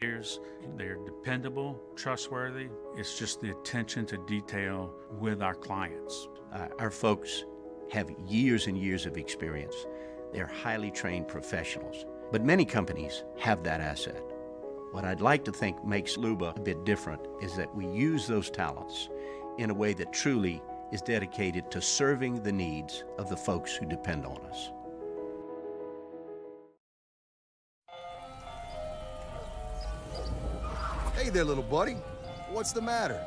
Years. They're dependable, trustworthy. It's just the attention to detail with our clients. Our folks have years and years of experience. They're highly trained professionals, but many companies have that asset. What I'd like to think makes Luba a bit different is that we use those talents in a way that truly is dedicated to serving the needs of the folks who depend on us. Hey there, little buddy. What's the matter?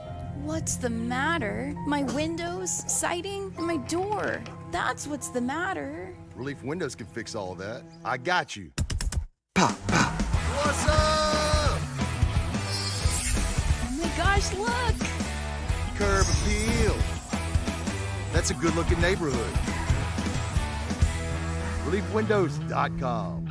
What's the matter? My windows, siding, and my door. That's what's the matter. Relief Windows can fix all that. I got you. Pop, pop. What's up? Oh my gosh, look! Curb appeal. That's a good-looking neighborhood. ReliefWindows.com.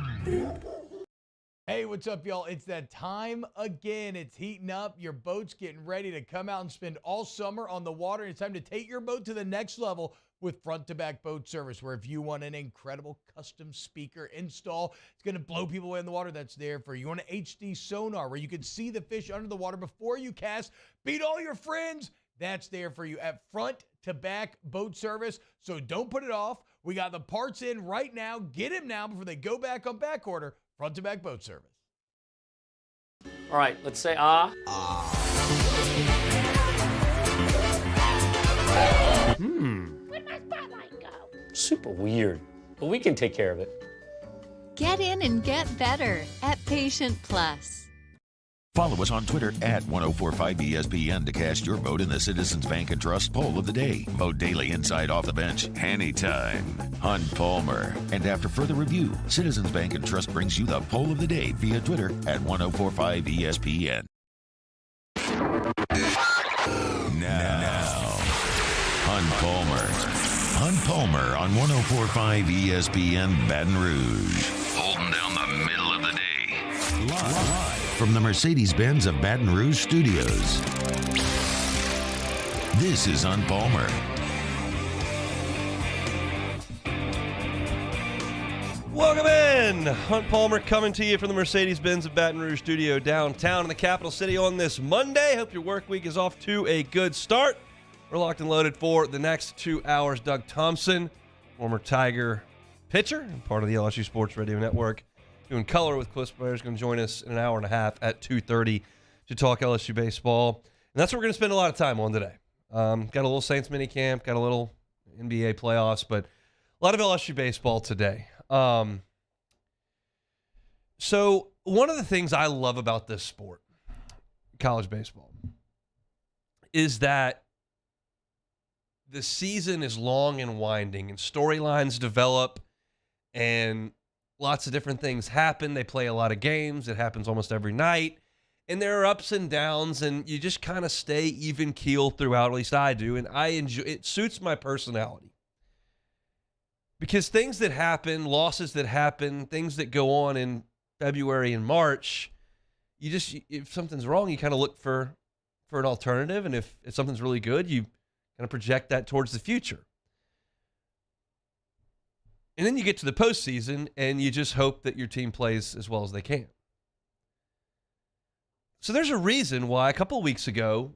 Hey, what's up, y'all? It's that time again. It's heating up. Your boat's getting ready to come out and spend all summer on the water. It's time to take your boat to the next level with front-to-back boat service, where if you want an incredible custom speaker install, it's going to blow people away in the water, that's there for you. You want an HD sonar where you can see the fish under the water before you cast, beat all your friends, that's there for you at front-to-back boat service. So don't put it off. We got the parts in right now. Get them now before they go back on back order. Front-to-back boat service. All right, let's say ah. Where'd my spotlight go? Super weird, but we can take care of it. Get in and get better at Patient Plus. Follow us on Twitter at 1045ESPN to cast your vote in the Citizens Bank and Trust Poll of the Day. Vote daily inside off the bench, anytime. Hunt Palmer. And after further review, Citizens Bank and Trust brings you the Poll of the Day via Twitter at 1045ESPN. Now, Hunt Palmer. Hunt Palmer on 1045 ESPN Baton Rouge. Holding down the middle of the day. Live from the Mercedes-Benz of Baton Rouge Studios. This is Hunt Palmer. Welcome in. Hunt Palmer coming to you from the Mercedes-Benz of Baton Rouge studio downtown in the capital city on this Monday. Hope your work week is off to a good start. We're locked and loaded for the next 2 hours. Doug Thompson, former Tiger pitcher and part of the LSU Sports Radio Network, doing color with Cliff Blair, is going to join us in an hour and a half at 2:30 to talk LSU baseball. And that's what we're going to spend a lot of time on today. Got a little Saints mini camp, got a little NBA playoffs, but a lot of LSU baseball today. So one of the things I love about this sport, college baseball, is that the season is long and winding and storylines develop and lots of different things happen. They play a lot of games. It happens almost every night. And there are ups and downs, and you just kind of stay even keel throughout, at least I do. And I enjoy it. Suits my personality. Because things that happen, losses that happen, things that go on in February and March, you just, if something's wrong, you kind of look for an alternative. And if something's really good, you kind of project that towards the future. And then you get to the postseason, and you just hope that your team plays as well as they can. So there's a reason why a couple of weeks ago,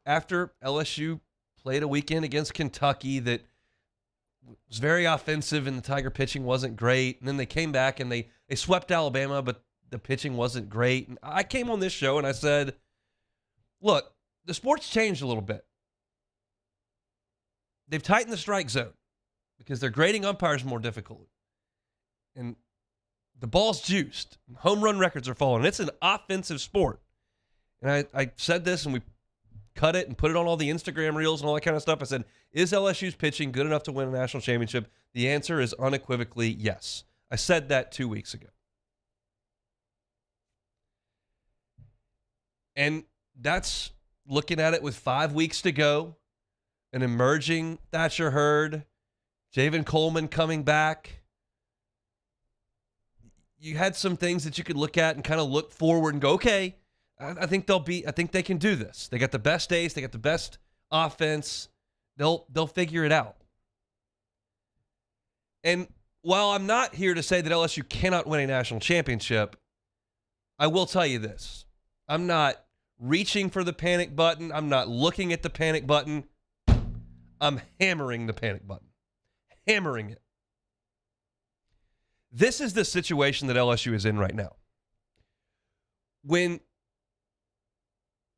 after LSU played a weekend against Kentucky that was very offensive and the Tiger pitching wasn't great, and then they came back and they swept Alabama, but the pitching wasn't great. And I came on this show and I said, look, the sport's changed a little bit. They've tightened the strike zone because they're grading umpires more difficult. And the ball's juiced. Home run records are falling. It's an offensive sport. And I said this, and we cut it and put it on all the Instagram reels and all that kind of stuff. I said, is LSU's pitching good enough to win a national championship? The answer is unequivocally yes. I said that 2 weeks ago. And that's looking at it with 5 weeks to go, an emerging Thatcher Hurd, Javen Coleman coming back. You had some things that you could look at and kind of look forward and go, okay, I think they can do this. They got the best ace. They got the best offense. They'll figure it out. And while I'm not here to say that LSU cannot win a national championship, I will tell you this. I'm not reaching for the panic button. I'm not looking at the panic button. I'm hammering the panic button. Hammering it. This is the situation that LSU is in right now. When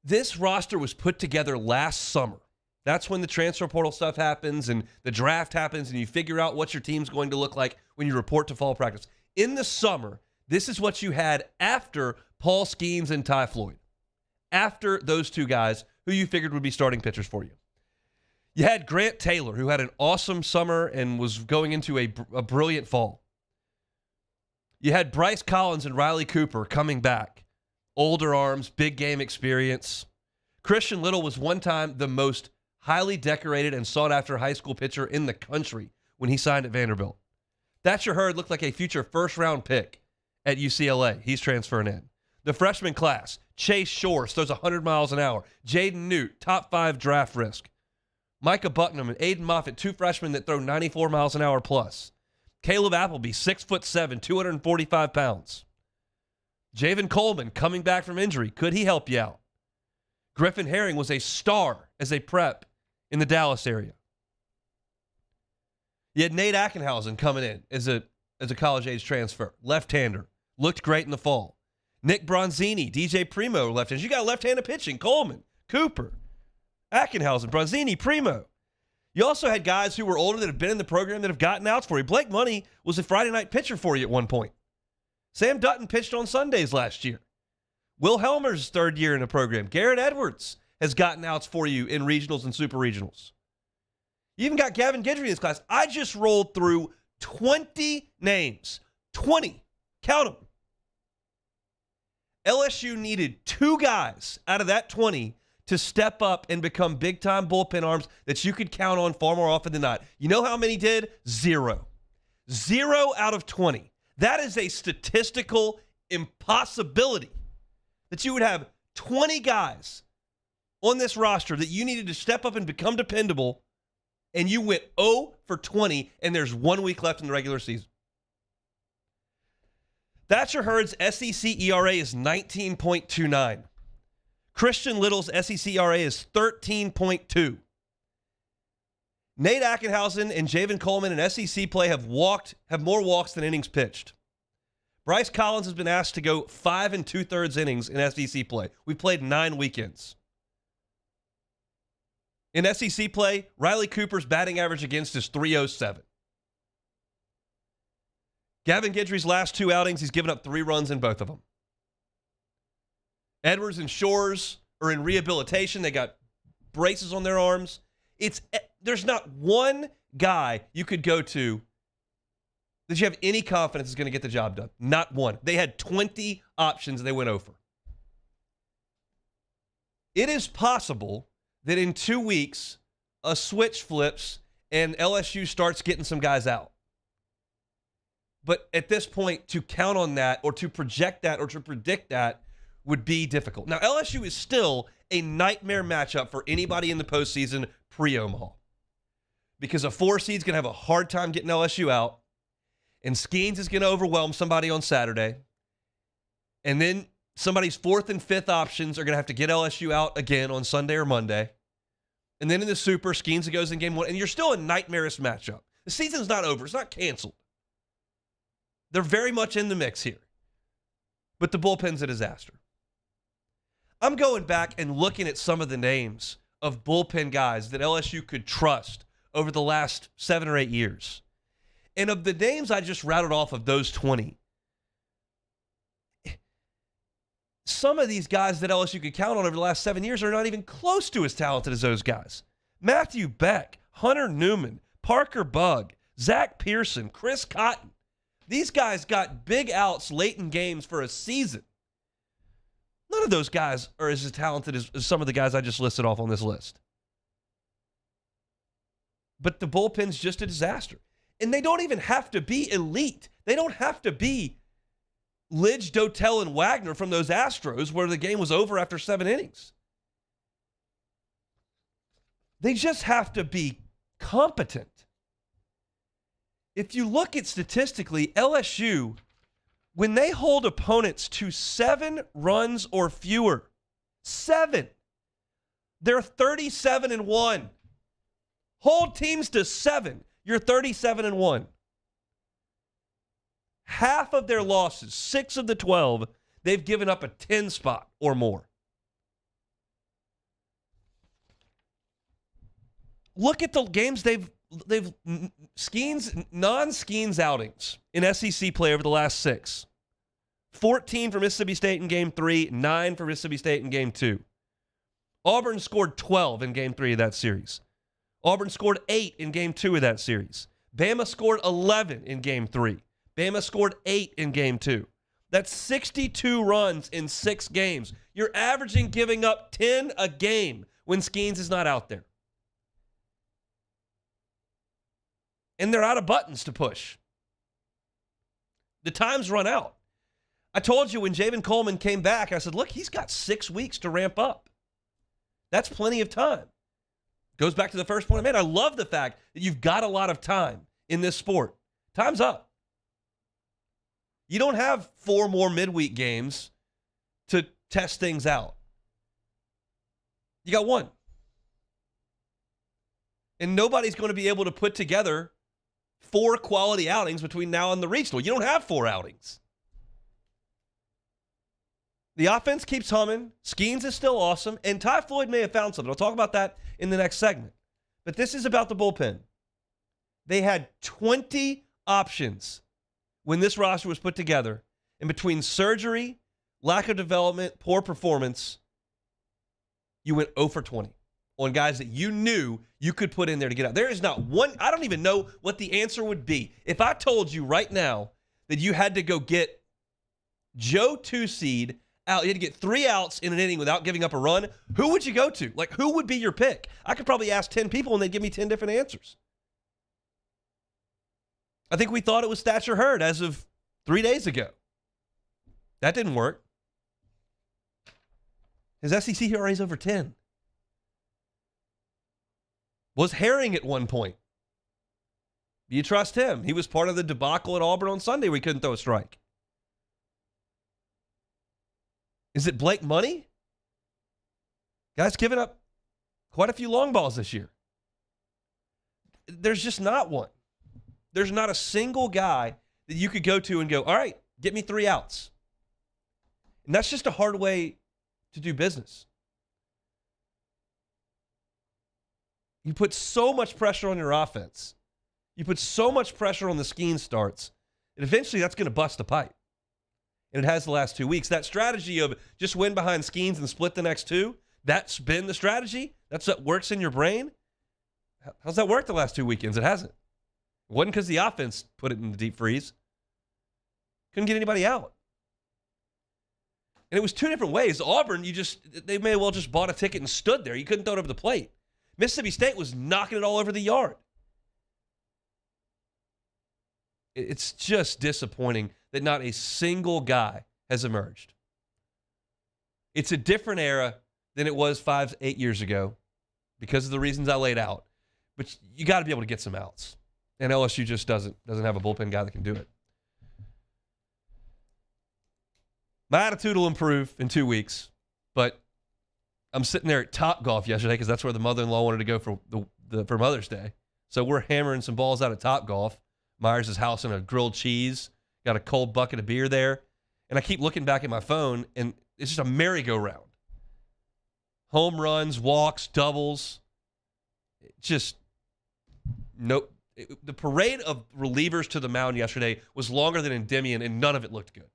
this roster was put together last summer, that's when the transfer portal stuff happens and the draft happens and you figure out what your team's going to look like when you report to fall practice. In the summer, this is what you had after Paul Skeens and Ty Floyd. After those two guys who you figured would be starting pitchers for you. You had Grant Taylor, who had an awesome summer and was going into a brilliant fall. You had Bryce Collins and Riley Cooper coming back. Older arms, big game experience. Christian Little was one time the most highly decorated and sought-after high school pitcher in the country when he signed at Vanderbilt. Thatcher Hurd looked like a future first-round pick at UCLA. He's transferring in. The freshman class, Chase Shores throws 100 miles an hour. Jaden Newt, top 5 draft risk. Micah Bucknam and Aiden Moffitt, 2 freshmen that throw 94 miles an hour plus. Caleb Appleby, 6'7", 245 pounds. Javen Coleman coming back from injury. Could he help you out? Griffin Herring was a star as a prep in the Dallas area. You had Nate Ackenhausen coming in as a college-age transfer. Left-hander. Looked great in the fall. Nick Bronzini, DJ Primo, left-handers. You got left-handed pitching. Coleman, Cooper, Ackenhausen, Bronzini, Primo. You also had guys who were older that have been in the program that have gotten outs for you. Blake Money was a Friday night pitcher for you at one point. Sam Dutton pitched on Sundays last year. Will Helmer's third year in the program. Garrett Edwards has gotten outs for you in regionals and super regionals. You even got Gavin Guidry in this class. I just rolled through 20 names. 20. Count them. LSU needed 2 guys out of that 20 to step up and become big-time bullpen arms that you could count on far more often than not. You know how many did? 0. 0 out of 20. That is a statistical impossibility that you would have 20 guys on this roster that you needed to step up and become dependable, and you went 0 for 20, and there's 1 week left in the regular season. Thatcher Hurd's SEC ERA is 19.29. Christian Little's SEC ERA is 13.2. Nate Ackenhausen and Javen Coleman in SEC play have more walks than innings pitched. Bryce Collins has been asked to go 5 2/3 innings in SEC play. We played 9 weekends. In SEC play, Riley Cooper's batting average against is .307. Gavin Guidry's last 2 outings, he's given up 3 runs in both of them. Edwards and Shores are in rehabilitation. They got braces on their arms. There's not one guy you could go to that you have any confidence is going to get the job done. Not one. They had 20 options and they went over. It is possible that in 2 weeks, a switch flips and LSU starts getting some guys out. But at this point, to count on that or to project that or to predict that would be difficult. Now, LSU is still a nightmare matchup for anybody in the postseason pre-Omaha. Because a 4 seed's going to have a hard time getting LSU out. And Skeens is going to overwhelm somebody on Saturday. And then somebody's 4th and 5th options are going to have to get LSU out again on Sunday or Monday. And then in the Super, Skeens goes in game 1. And you're still a nightmarish matchup. The season's not over. It's not canceled. They're very much in the mix here. But the bullpen's a disaster. I'm going back and looking at some of the names of bullpen guys that LSU could trust over the last 7 or 8 years. And of the names I just rattled off of those 20, some of these guys that LSU could count on over the last 7 years are not even close to as talented as those guys. Matthew Beck, Hunter Newman, Parker Bugg, Zach Pearson, Chris Cotton. These guys got big outs late in games for a season. None of those guys are as talented as some of the guys I just listed off on this list. But the bullpen's just a disaster. And they don't even have to be elite. They don't have to be Lidge, Dotel, and Wagner from those Astros where the game was over after 7 innings. They just have to be competent. If you look at statistically, LSU when they hold opponents to 7 runs or fewer, 7, they're 37-1. Hold teams to 7, you're 37-1. Half of their losses, 6 of the 12, they've given up a 10 spot or more. Look at the games they've non-Skeens outings in SEC play over the last 6. 14 for Mississippi State in Game 3, 9 for Mississippi State in Game 2. Auburn scored 12 in Game 3 of that series. Auburn scored 8 in Game 2 of that series. Bama scored 11 in Game 3. Bama scored 8 in Game 2. That's 62 runs in 6 games. You're averaging giving up 10 a game when Skeens is not out there. And they're out of buttons to push. The time's run out. I told you when Javen Coleman came back, I said, look, he's got 6 weeks to ramp up. That's plenty of time. Goes back to the first point I made. I love the fact that you've got a lot of time in this sport. Time's up. You don't have 4 more midweek games to test things out. You got 1. And nobody's going to be able to put together 4 quality outings between now and the regional. You don't have 4 outings. The offense keeps humming. Skeens is still awesome. And Ty Floyd may have found something. I'll talk about that in the next segment. But this is about the bullpen. They had 20 options when this roster was put together. And between surgery, lack of development, poor performance, you went 0 for 20 on guys that you knew you could put in there to get out. There is not one. I don't even know what the answer would be. If I told you right now that you had to go get Joe 2-seed out, you had to get 3 outs in an inning without giving up a run, who would you go to? Like, who would be your pick? I could probably ask 10 people and they'd give me 10 different answers. I think we thought it was Thatcher Hurd as of 3 days ago. That didn't work. His SEC ERA is over 10. Was Herring at one point. Do you trust him? He was part of the debacle at Auburn on Sunday where he couldn't throw a strike. Is it Blake Money? Guy's given up quite a few long balls this year. There's just not one. There's not a single guy that you could go to and go, all right, get me 3 outs. And that's just a hard way to do business. You put so much pressure on your offense. You put so much pressure on the Skeens starts, and eventually that's going to bust the pipe. And it has the last 2 weeks. That strategy of just win behind Skeens and split the next 2, that's been the strategy. That's what works in your brain. How's that worked the last 2 weekends? It hasn't. It wasn't because the offense put it in the deep freeze. Couldn't get anybody out. And it was 2 different ways. Auburn, they may have well just bought a ticket and stood there. You couldn't throw it over the plate. Mississippi State was knocking it all over the yard. It's just disappointing that not a single guy has emerged. It's a different era than it was 5-8 years ago because of the reasons I laid out. But you got to be able to get some outs. And LSU just doesn't have a bullpen guy that can do it. My attitude will improve in 2 weeks, but I'm sitting there at Topgolf yesterday because that's where the mother-in-law wanted to go for Mother's Day. So we're hammering some balls out at Topgolf. Myers' house and a grilled cheese. Got a cold bucket of beer there. And I keep looking back at my phone, and it's just a merry-go-round. Home runs, walks, doubles. Just no. The parade of relievers to the mound yesterday was longer than Endymion, and none of it looked good.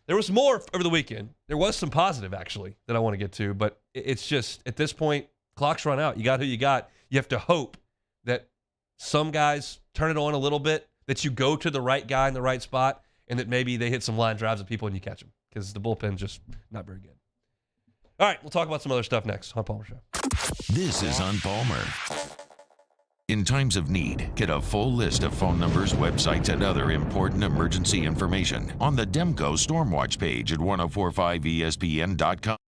There was more over the weekend. There was some positive, actually, that I want to get to, but it's just, at this point, clock's run out. You got who you got. You have to hope that some guys turn it on a little bit, that you go to the right guy in the right spot, and that maybe they hit some line drives at people and you catch them, because the bullpen's just not very good. All right, we'll talk about some other stuff next. Hunt Palmer Show. This is Hunt Palmer. In times of need, get a full list of phone numbers, websites, and other important emergency information on the Demco Stormwatch page at 1045ESPN.com.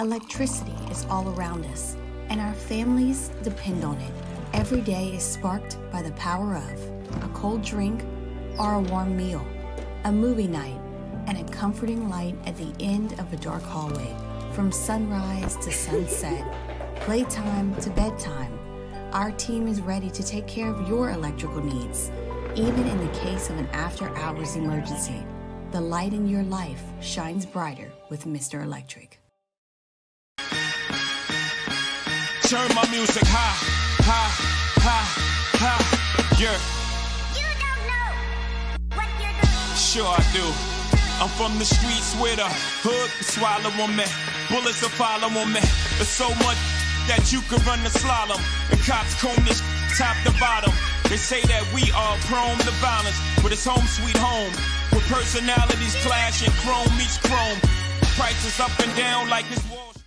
Electricity is all around us, and our families depend on it. Every day is sparked by the power of a cold drink or a warm meal, a movie night, and a comforting light at the end of a dark hallway. From sunrise to sunset, playtime to bedtime, our team is ready to take care of your electrical needs. Even in the case of an after-hours emergency, the light in your life shines brighter with Mr. Electric. Turn my music high, high, high, high, yeah. You don't know what you're doing. Sure I do. I'm from the streets where the hood can swallow on me. Bullets will follow on me. There's so much that you can run the slalom. The cops comb this top to bottom. They say that we are prone to violence, but it's home sweet home. With personalities clashing, chrome meets chrome. Prices up and down like it's Wall Street.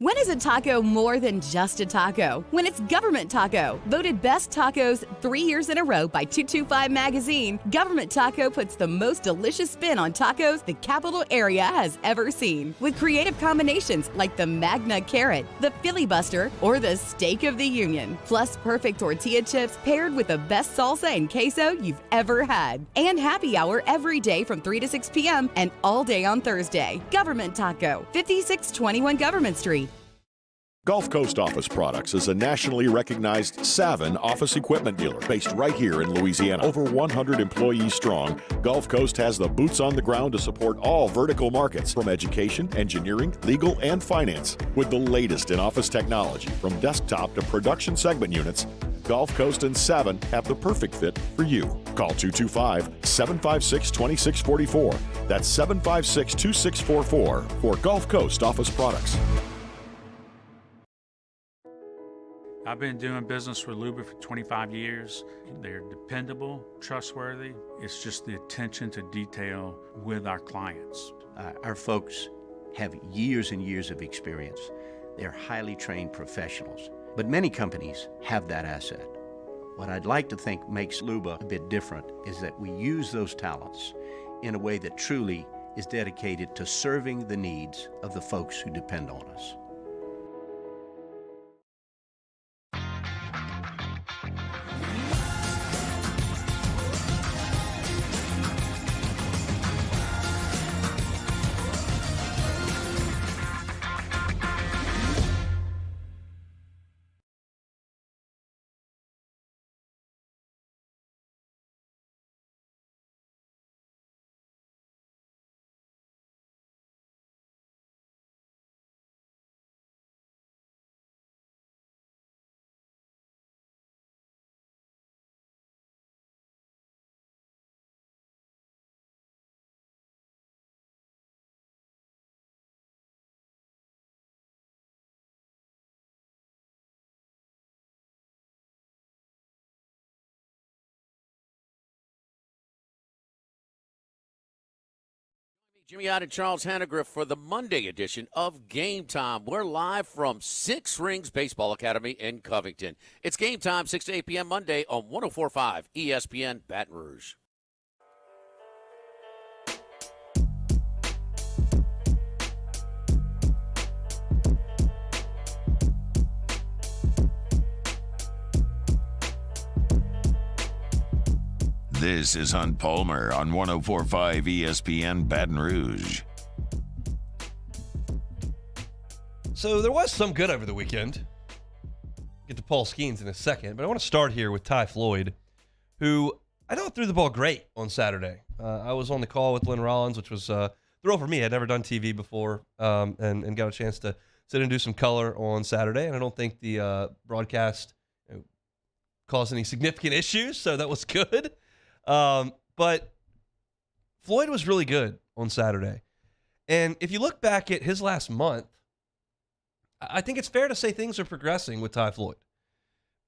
When is a taco more than just a taco? When it's Government Taco. Voted best tacos 3 years in a row by 225 Magazine, Government Taco puts the most delicious spin on tacos the capital area has ever seen. With creative combinations like the Magna Carrot, the Filibuster, or the Steak of the Union. Plus perfect tortilla chips paired with the best salsa and queso you've ever had. And happy hour every day from 3 to 6 p.m. and all day on Thursday. Government Taco, 5621 Government Street. Gulf Coast Office Products is a nationally recognized Savin office equipment dealer based right here in Louisiana. Over 100 employees strong, Gulf Coast has the boots on the ground to support all vertical markets from education, engineering, legal, and finance. With the latest in office technology from desktop to production segment units, Gulf Coast and Savin have the perfect fit for you. Call 225-756-2644. That's 756-2644 for Gulf Coast Office Products. I've been doing business with Luba for 25 years. They're dependable, trustworthy. It's just the attention to detail with our clients. Our folks have years and years of experience. They're highly trained professionals, but many companies have that asset. What I'd like to think makes Luba a bit different is that we use those talents in a way that truly is dedicated to serving the needs of the folks who depend on us. Jimmy Ott and Charles Hannegriff for the Monday edition of Game Time. We're live from Six Rings Baseball Academy in Covington. It's Game Time, 6 to 8 p.m. Monday on 104.5 ESPN Baton Rouge. This is Hunt Palmer on 104.5 ESPN Baton Rouge. So there was some good over the weekend. Get to Paul Skeens in a second, but I want to start here with Ty Floyd, who I know threw the ball great on Saturday. I was on the call with Lynn Rollins, which was a thrill for me. I'd never done TV before, and got a chance to sit and do some color on Saturday, and I don't think the broadcast caused any significant issues, so that was good. But Floyd was really good on Saturday. And if you look back at his last month, I think it's fair to say things are progressing with Ty Floyd.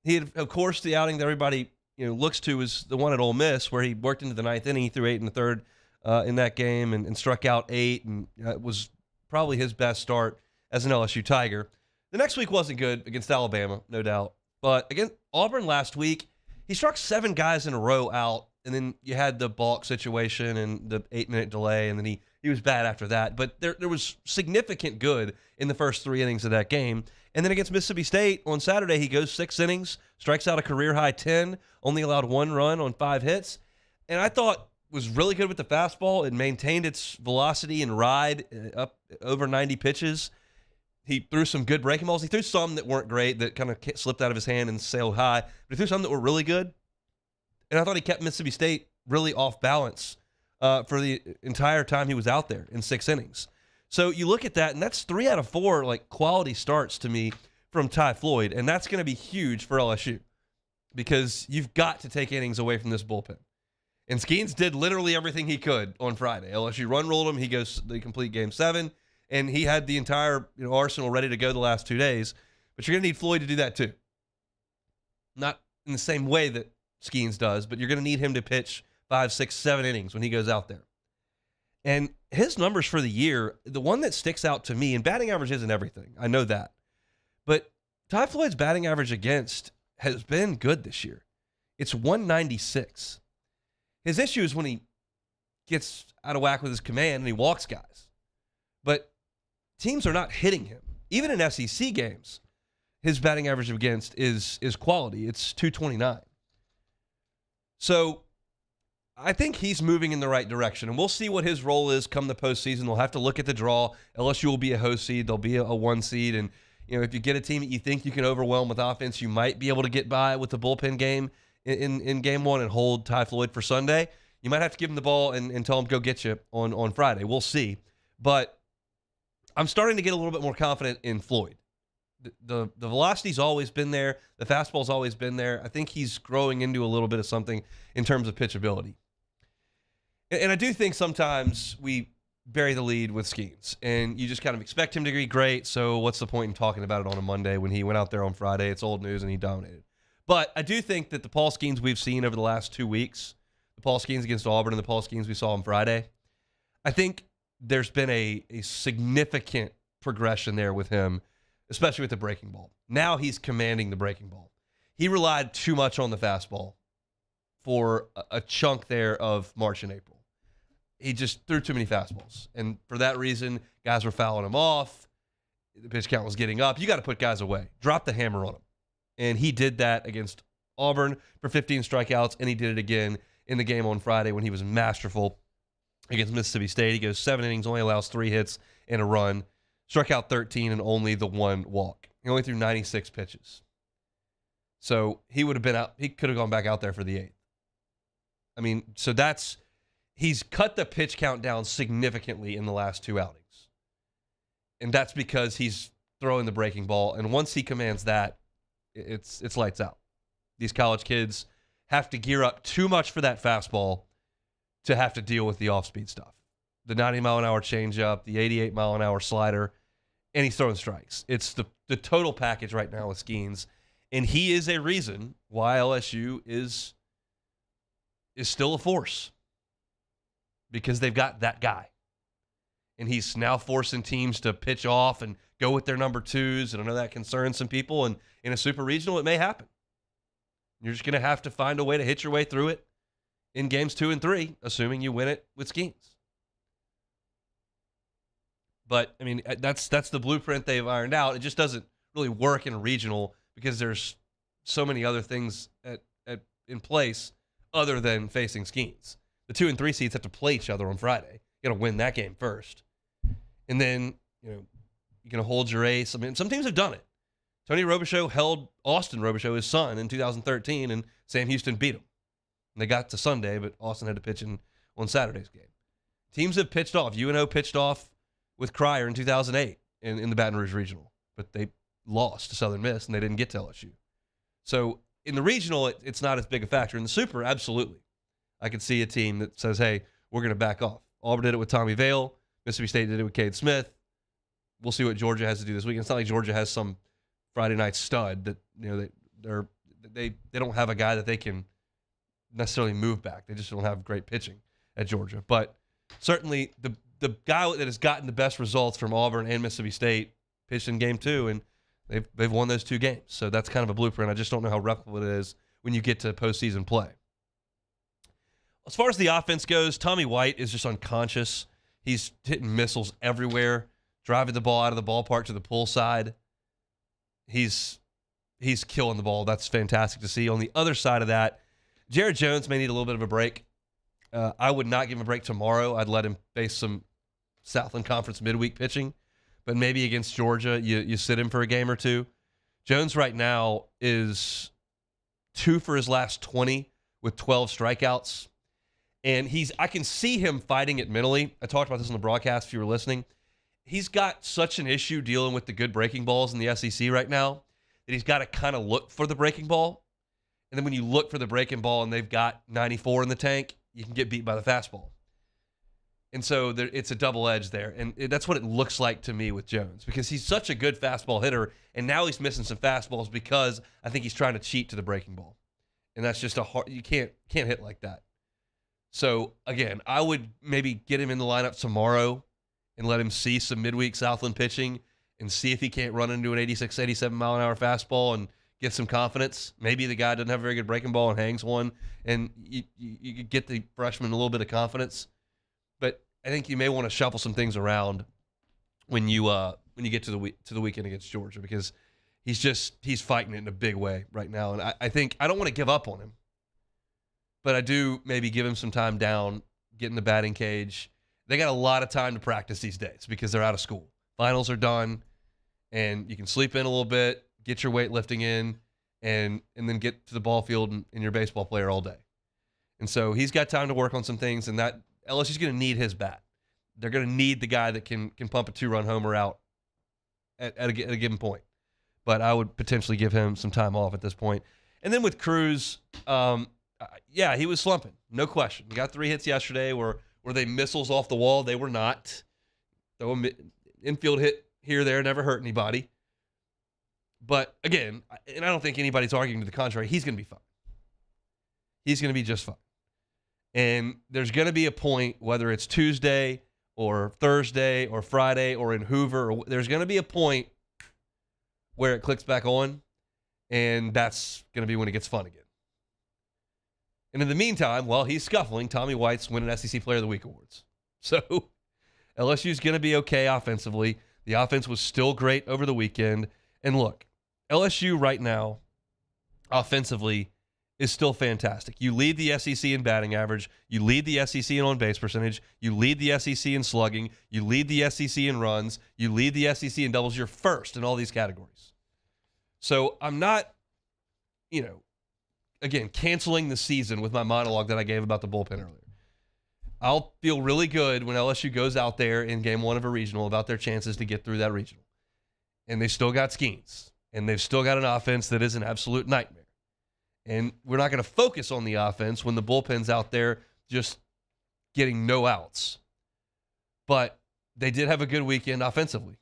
He had, of course, the outing that everybody looks to is the one at Ole Miss, where he worked into the ninth inning. He threw 8 in the third in that game and struck out 8, and it was probably his best start as an LSU Tiger. The next week wasn't good against Alabama, no doubt. But against Auburn last week, he struck 7 guys in a row out and then you had the balk situation and the 8-minute delay, and then he was bad after that. But there was significant good in the first 3 innings of that game. And then against Mississippi State on Saturday, he goes 6 innings, strikes out a career-high 10, only allowed 1 run on 5 hits. And I thought was really good with the fastball. It maintained its velocity and ride up over 90 pitches. He threw some good breaking balls. He threw some that weren't great, that kind of slipped out of his hand and sailed high. But he threw some that were really good. And I thought he kept Mississippi State really off balance for the entire time he was out there in 6 innings. So you look at that, and that's 3 out of 4 like quality starts to me from Ty Floyd, and that's going to be huge for LSU because you've got to take innings away from this bullpen. And Skeens did literally everything he could on Friday. LSU run rolled him. He goes the complete Game 7, and he had the entire arsenal ready to go the last 2 days. But you're going to need Floyd to do that too. Not in the same way that Skeens does, but you're going to need him to pitch 5, 6, 7 innings when he goes out there. And his numbers for the year, the one that sticks out to me, and batting average isn't everything, I know that, but Ty Floyd's batting average against has been good this year. It's 196. His issue is when he gets out of whack with his command and he walks guys. But teams are not hitting him. Even in SEC games, his batting average against is quality. It's 229. So I think he's moving in the right direction, and we'll see what his role is come the postseason. They'll have to look at the draw. LSU will be a host seed. They'll be a 1 seed, and if you get a team that you think you can overwhelm with offense, you might be able to get by with the bullpen game in Game 1 and hold Ty Floyd for Sunday. You might have to give him the ball and tell him go get you on Friday. We'll see. But I'm starting to get a little bit more confident in Floyd. The velocity's always been there. The fastball's always been there. I think he's growing into a little bit of something in terms of pitchability. And I do think sometimes we bury the lead with Skeens, and you just kind of expect him to be great, so what's the point in talking about it on a Monday when he went out there on Friday? It's old news, and he dominated. But I do think that the Paul Skeens we've seen over the last 2 weeks, the Paul Skeens against Auburn and the Paul Skeens we saw on Friday, I think there's been a significant progression there with him, especially with the breaking ball. Now he's commanding the breaking ball. He relied too much on the fastball for a chunk there of March and April. He just threw too many fastballs. And for that reason, guys were fouling him off. The pitch count was getting up. You got to put guys away. Drop the hammer on him. And he did that against Auburn for 15 strikeouts, and he did it again in the game on Friday when he was masterful against Mississippi State. He goes 7 innings, only allows 3 hits and a run. Struck out 13 and only the 1 walk. He only threw 96 pitches. So he would have been out. He could have gone back out there for the 8th. I mean, so he's cut the pitch count down significantly in the last 2 outings. And that's because he's throwing the breaking ball. And once he commands that, it's lights out. These college kids have to gear up too much for that fastball to have to deal with the off-speed stuff. The 90-mile-an-hour changeup, the 88-mile-an-hour slider, and he's throwing strikes. It's the total package right now with Skeens. And he is a reason why LSU is still a force. Because they've got that guy. And he's now forcing teams to pitch off and go with their number 2s. And I know that concerns some people. And in a super regional, it may happen. You're just going to have to find a way to hit your way through it in games 2 and 3, assuming you win it with Skeens. But, I mean, that's the blueprint they've ironed out. It just doesn't really work in a regional because there's so many other things in place other than facing Skeens. The 2 and 3 seeds have to play each other on Friday. You got to win that game first. And then, you're going to hold your ace. I mean, some teams have done it. Tony Robichaux held Austin Robichaux, his son, in 2013, and Sam Houston beat him. And they got to Sunday, but Austin had to pitch on Saturday's game. Teams have pitched off. UNO pitched off with Cryer in 2008 in the Baton Rouge Regional, but they lost to Southern Miss, and they didn't get to LSU. So in the regional, it's not as big a factor. In the super, absolutely. I could see a team that says, hey, we're going to back off. Auburn did it with Tommy Vale. Mississippi State did it with Cade Smith. We'll see what Georgia has to do this weekend. It's not like Georgia has some Friday night stud that they don't have a guy that they can necessarily move back. They just don't have great pitching at Georgia. But certainly the guy that has gotten the best results from Auburn and Mississippi State pitched in game 2, and they've won those 2 games. So that's kind of a blueprint. I just don't know how replicable it is when you get to postseason play. as far as the offense goes, Tommy White is just unconscious. He's hitting missiles everywhere, driving the ball out of the ballpark to the pull side. He's killing the ball. That's fantastic to see. On the other side of that, Jared Jones may need a little bit of a break. I would not give him a break tomorrow. I'd let him face some Southland Conference midweek pitching, but maybe against Georgia, you sit him for a game or two. Jones right now is 2 for his last 20 with 12 strikeouts. And I can see him fighting it mentally. I talked about this on the broadcast if you were listening. He's got such an issue dealing with the good breaking balls in the SEC right now that he's got to kind of look for the breaking ball. And then when you look for the breaking ball and they've got 94 in the tank, you can get beat by the fastball. And so it's a double edge there. And that's what it looks like to me with Jones, because he's such a good fastball hitter, and now he's missing some fastballs because I think he's trying to cheat to the breaking ball. And that's just you can't hit like that. So, again, I would maybe get him in the lineup tomorrow and let him see some midweek Southland pitching and see if he can't run into an 86, 87 mile an hour fastball and get some confidence. Maybe the guy doesn't have a very good breaking ball and hangs one, and you get the freshman a little bit of confidence. But I think you may want to shuffle some things around when you get to the weekend against Georgia, because he's fighting it in a big way right now. And I think I don't want to give up on him, but I do maybe give him some time down, get in the batting cage. They got a lot of time to practice these days because they're out of school. Finals are done, and you can sleep in a little bit, get your weightlifting in, and then get to the ball field and you're a baseball player all day. And so he's got time to work on some things, and that LSU's going to need his bat. They're going to need the guy that can pump a 2-run homer out at a given point. But I would potentially give him some time off at this point. And then with Cruz, yeah, he was slumping, no question. He got 3 hits yesterday. Were they missiles off the wall? They were not. Throw an infield hit here or there, never hurt anybody. But again, and I don't think anybody's arguing to the contrary, he's going to be fine. He's going to be just fine. And there's going to be a point, whether it's Tuesday or Thursday or Friday or in Hoover, there's going to be a point where it clicks back on, and that's going to be when it gets fun again. And in the meantime, while he's scuffling, Tommy White's winning SEC Player of the Week awards. So LSU's going to be okay offensively. The offense was still great over the weekend. And look, LSU right now, offensively, is still fantastic. You lead the SEC in batting average. You lead the SEC in on-base percentage. You lead the SEC in slugging. You lead the SEC in runs. You lead the SEC in doubles. You're first in all these categories. So I'm not, again, canceling the season with my monologue that I gave about the bullpen earlier. I'll feel really good when LSU goes out there in game 1 of a regional about their chances to get through that regional. And they still got Skeens. And they've still got an offense that is an absolute nightmare. And we're not going to focus on the offense when the bullpen's out there just getting no outs. But they did have a good weekend offensively.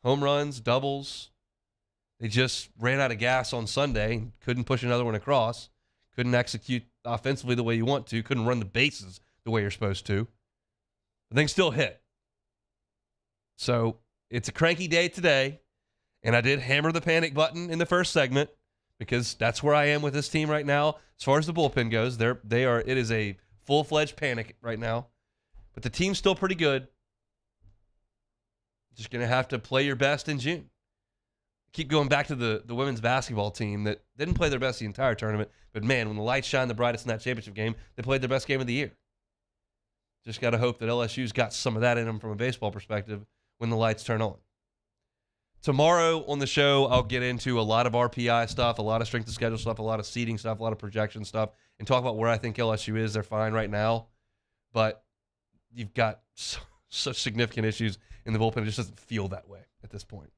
Home runs, doubles. They just ran out of gas on Sunday and couldn't push another one across. Couldn't execute offensively the way you want to. Couldn't run the bases the way you're supposed to. But things still hit. So it's a cranky day today. And I did hammer the panic button in the first segment, because that's where I am with this team right now. As far as the bullpen goes, it is a full-fledged panic right now. But the team's still pretty good. Just going to have to play your best in June. Keep going back to the women's basketball team that didn't play their best the entire tournament. But, man, when the lights shine the brightest in that championship game, they played their best game of the year. Just got to hope that LSU's got some of that in them from a baseball perspective when the lights turn on. Tomorrow on the show, I'll get into a lot of RPI stuff, a lot of strength of schedule stuff, a lot of seeding stuff, a lot of projection stuff, and talk about where I think LSU is. They're fine right now, but you've got such significant issues in the bullpen. It just doesn't feel that way at this point.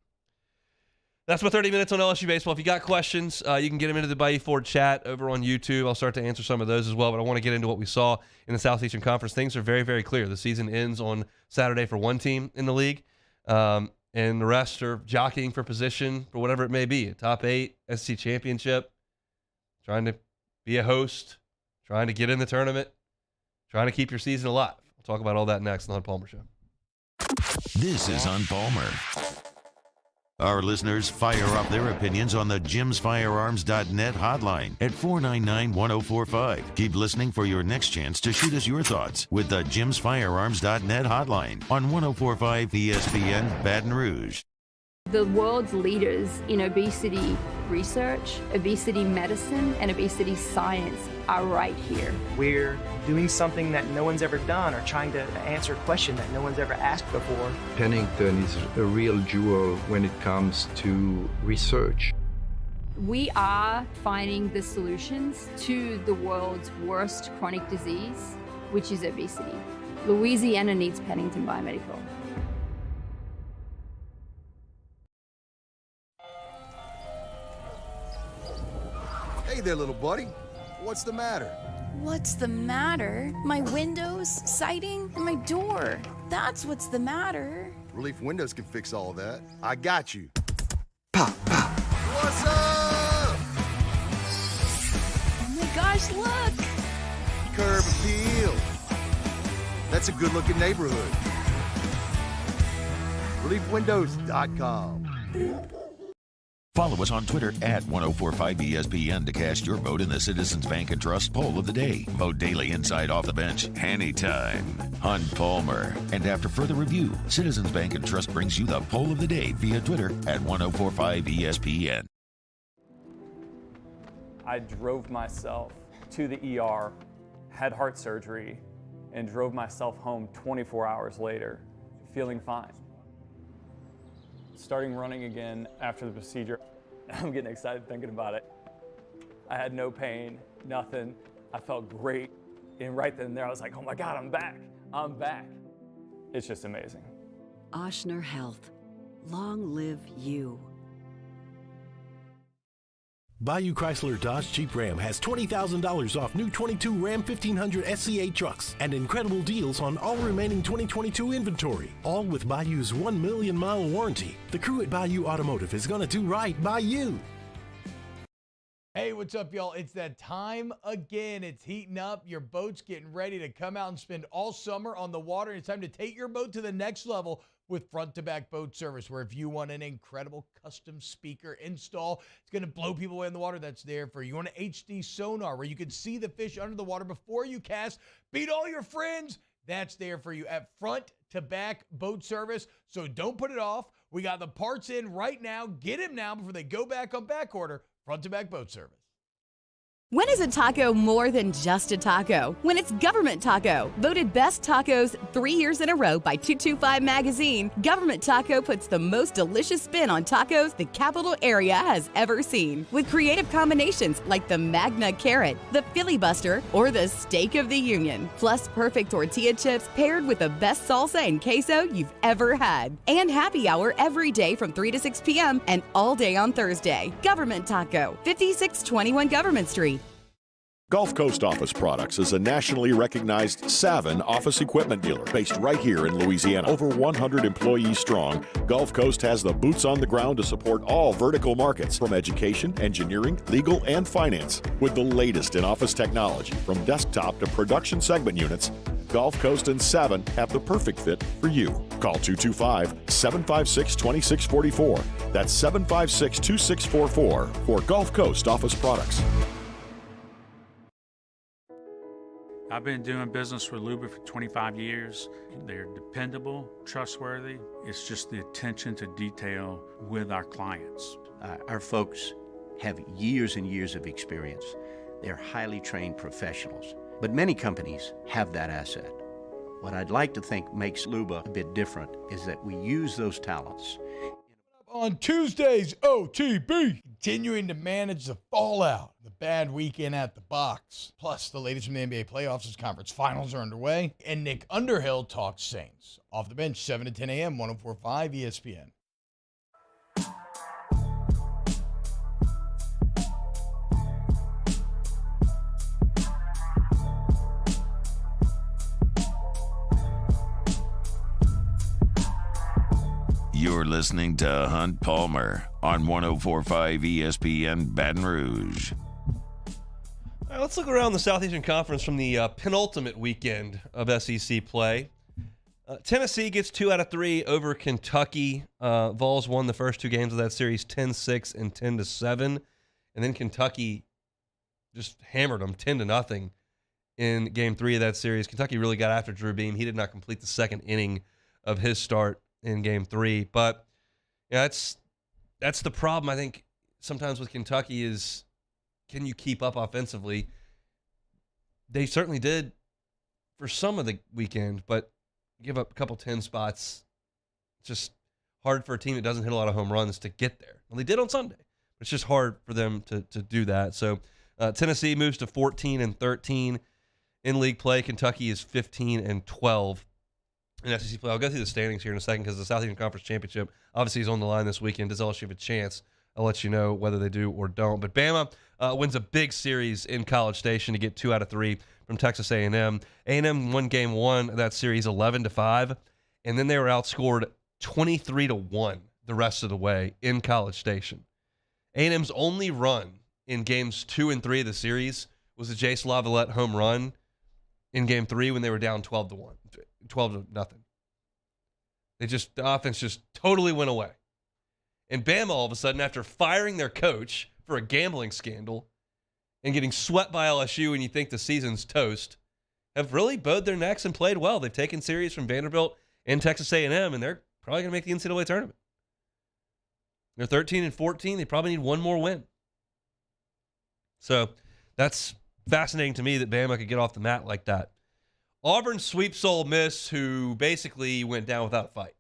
That's my 30 minutes on LSU baseball. If you got questions, you can get them into the Bayou Ford chat over on YouTube. I'll start to answer some of those as well, but I want to get into what we saw in the Southeastern Conference. Things are very, very clear. The season ends on Saturday for one team in the league. And the rest are jockeying for position for whatever it may be. A top 8, SEC championship, trying to be a host, trying to get in the tournament, trying to keep your season alive. We'll talk about all that next on the Hunt Palmer Show. This is Hunt Palmer. Our listeners fire up their opinions on the jimsfirearms.net hotline at 499-1045. Keep listening for your next chance to shoot us your thoughts with the jimsfirearms.net hotline on 1045 ESPN Baton Rouge. The world's leaders in obesity research, obesity medicine, and obesity science are right here. We're doing something that no one's ever done or trying to answer a question that no one's ever asked before. Pennington is a real jewel when it comes to research. We are finding the solutions to the world's worst chronic disease, which is obesity. Louisiana needs Pennington Biomedical. Hey there, little buddy. What's the matter? What's the matter? My windows, siding, and my door. That's what's the matter. Relief Windows can fix all that. I got you. Pop, pop. What's up? Oh my gosh, look! Curb appeal. That's a good-looking neighborhood. ReliefWindows.com. Follow us on Twitter at 1045ESPN to cast your vote in the Citizens Bank and Trust poll of the day. Vote daily inside off the bench, anytime. Hunt Palmer. And after further review, Citizens Bank and Trust brings you the poll of the day via Twitter at 1045ESPN. I drove myself to the ER, had heart surgery, and drove myself home 24 hours later, feeling fine. Starting running again after the procedure, I'm getting excited thinking about it. I had no pain, nothing. I felt great. And right then and there, I was like, oh my God, I'm back. I'm back. It's just amazing. Ochsner Health. Long live you. Bayou Chrysler Dodge Jeep Ram has $20,000 off new 22 Ram 1500 SCA trucks and incredible deals on all remaining 2022 inventory, all with Bayou's 1 million mile warranty. The crew at Bayou Automotive is going to do right by you. Hey, what's up, y'all? It's that time again. It's heating up. Your boat's getting ready to come out and spend all summer on the water. It's time to take your boat to the next level with front-to-back boat service, where if you want an incredible custom speaker install, it's going to blow people away in the water, that's there for you. You want an HD sonar where you can see the fish under the water before you cast, beat all your friends, that's there for you at front-to-back boat service. So don't put it off. We got the parts in right now. Get them now before they go back on back order. Front-to-back boat service. When is a taco more than just a taco? When it's Government Taco. Voted best tacos 3 years in a row by 225 Magazine, Government Taco puts the most delicious spin on tacos the capital area has ever seen. With creative combinations like the Magna Carrot, the Filibuster, or the Steak of the Union. Plus perfect tortilla chips paired with the best salsa and queso you've ever had. And happy hour every day from 3 to 6 p.m. and all day on Thursday. Government Taco, 5621 Government Street. Gulf Coast Office Products is a nationally recognized Savin office equipment dealer based right here in Louisiana. Over 100 employees strong, Gulf Coast has the boots on the ground to support all vertical markets, from education, engineering, legal, and finance. With the latest in office technology, from desktop to production segment units, Gulf Coast and Savin have the perfect fit for you. Call 225-756-2644. That's 756-2644 for Gulf Coast Office Products. I've been doing business with Luba for 25 years. They're dependable, trustworthy. It's just the attention to detail with our clients. Our folks have years and years of experience. They're highly trained professionals. But many companies have that asset. What I'd like to think makes Luba a bit different is that we use those talents. On Tuesday's OTB, continuing to manage the fallout, the bad weekend at the box. Plus, the latest from the NBA playoffs as conference finals are underway. And Nick Underhill talks Saints. Off the bench, 7 to 10 a.m., 104.5 ESPN. You're listening to Hunt Palmer on 104.5 ESPN Baton Rouge. All right, let's look around the Southeastern Conference from the penultimate weekend of SEC play. Tennessee gets 2 out of 3 over Kentucky. Vols won the first 2 games of that series 10-6 and 10-7. And then Kentucky just hammered them 10-0 in game 3 of that series. Kentucky really got after Drew Beam. He did not complete the second inning of his start in game 3. But yeah, that's the problem, I think, sometimes with Kentucky is, can you keep up offensively? They certainly did for some of the weekend, but give up a couple 10 spots. It's just hard for a team that doesn't hit a lot of home runs to get there. Well, they did on Sunday. It's just hard for them to do that. So Tennessee moves to 14-13 in league play. Kentucky is 15-12 in SEC play. I'll go through the standings here in a second because the Southeastern Conference Championship obviously is on the line this weekend. Does LSU have a chance? I'll let you know whether they do or don't. But Bama wins a big series in College Station to get 2 out of 3 from Texas A&M. A&M won game 1 of that series 11-5, and then they were outscored 23-1 the rest of the way in College Station. A&M's only run in games 2 and 3 of the series was the Jace Lavalette home run in game 3 when they were down 12-0. The offense just totally went away. And Bama, all of a sudden, after firing their coach for a gambling scandal and getting swept by LSU and you think the season's toast, have really bowed their necks and played well. They've taken series from Vanderbilt and Texas A&M, and they're probably going to make the NCAA tournament. They're 13-14. They probably need one more win. So that's fascinating to me that Bama could get off the mat like that. Auburn sweeps Ole Miss, who basically went down without a fight.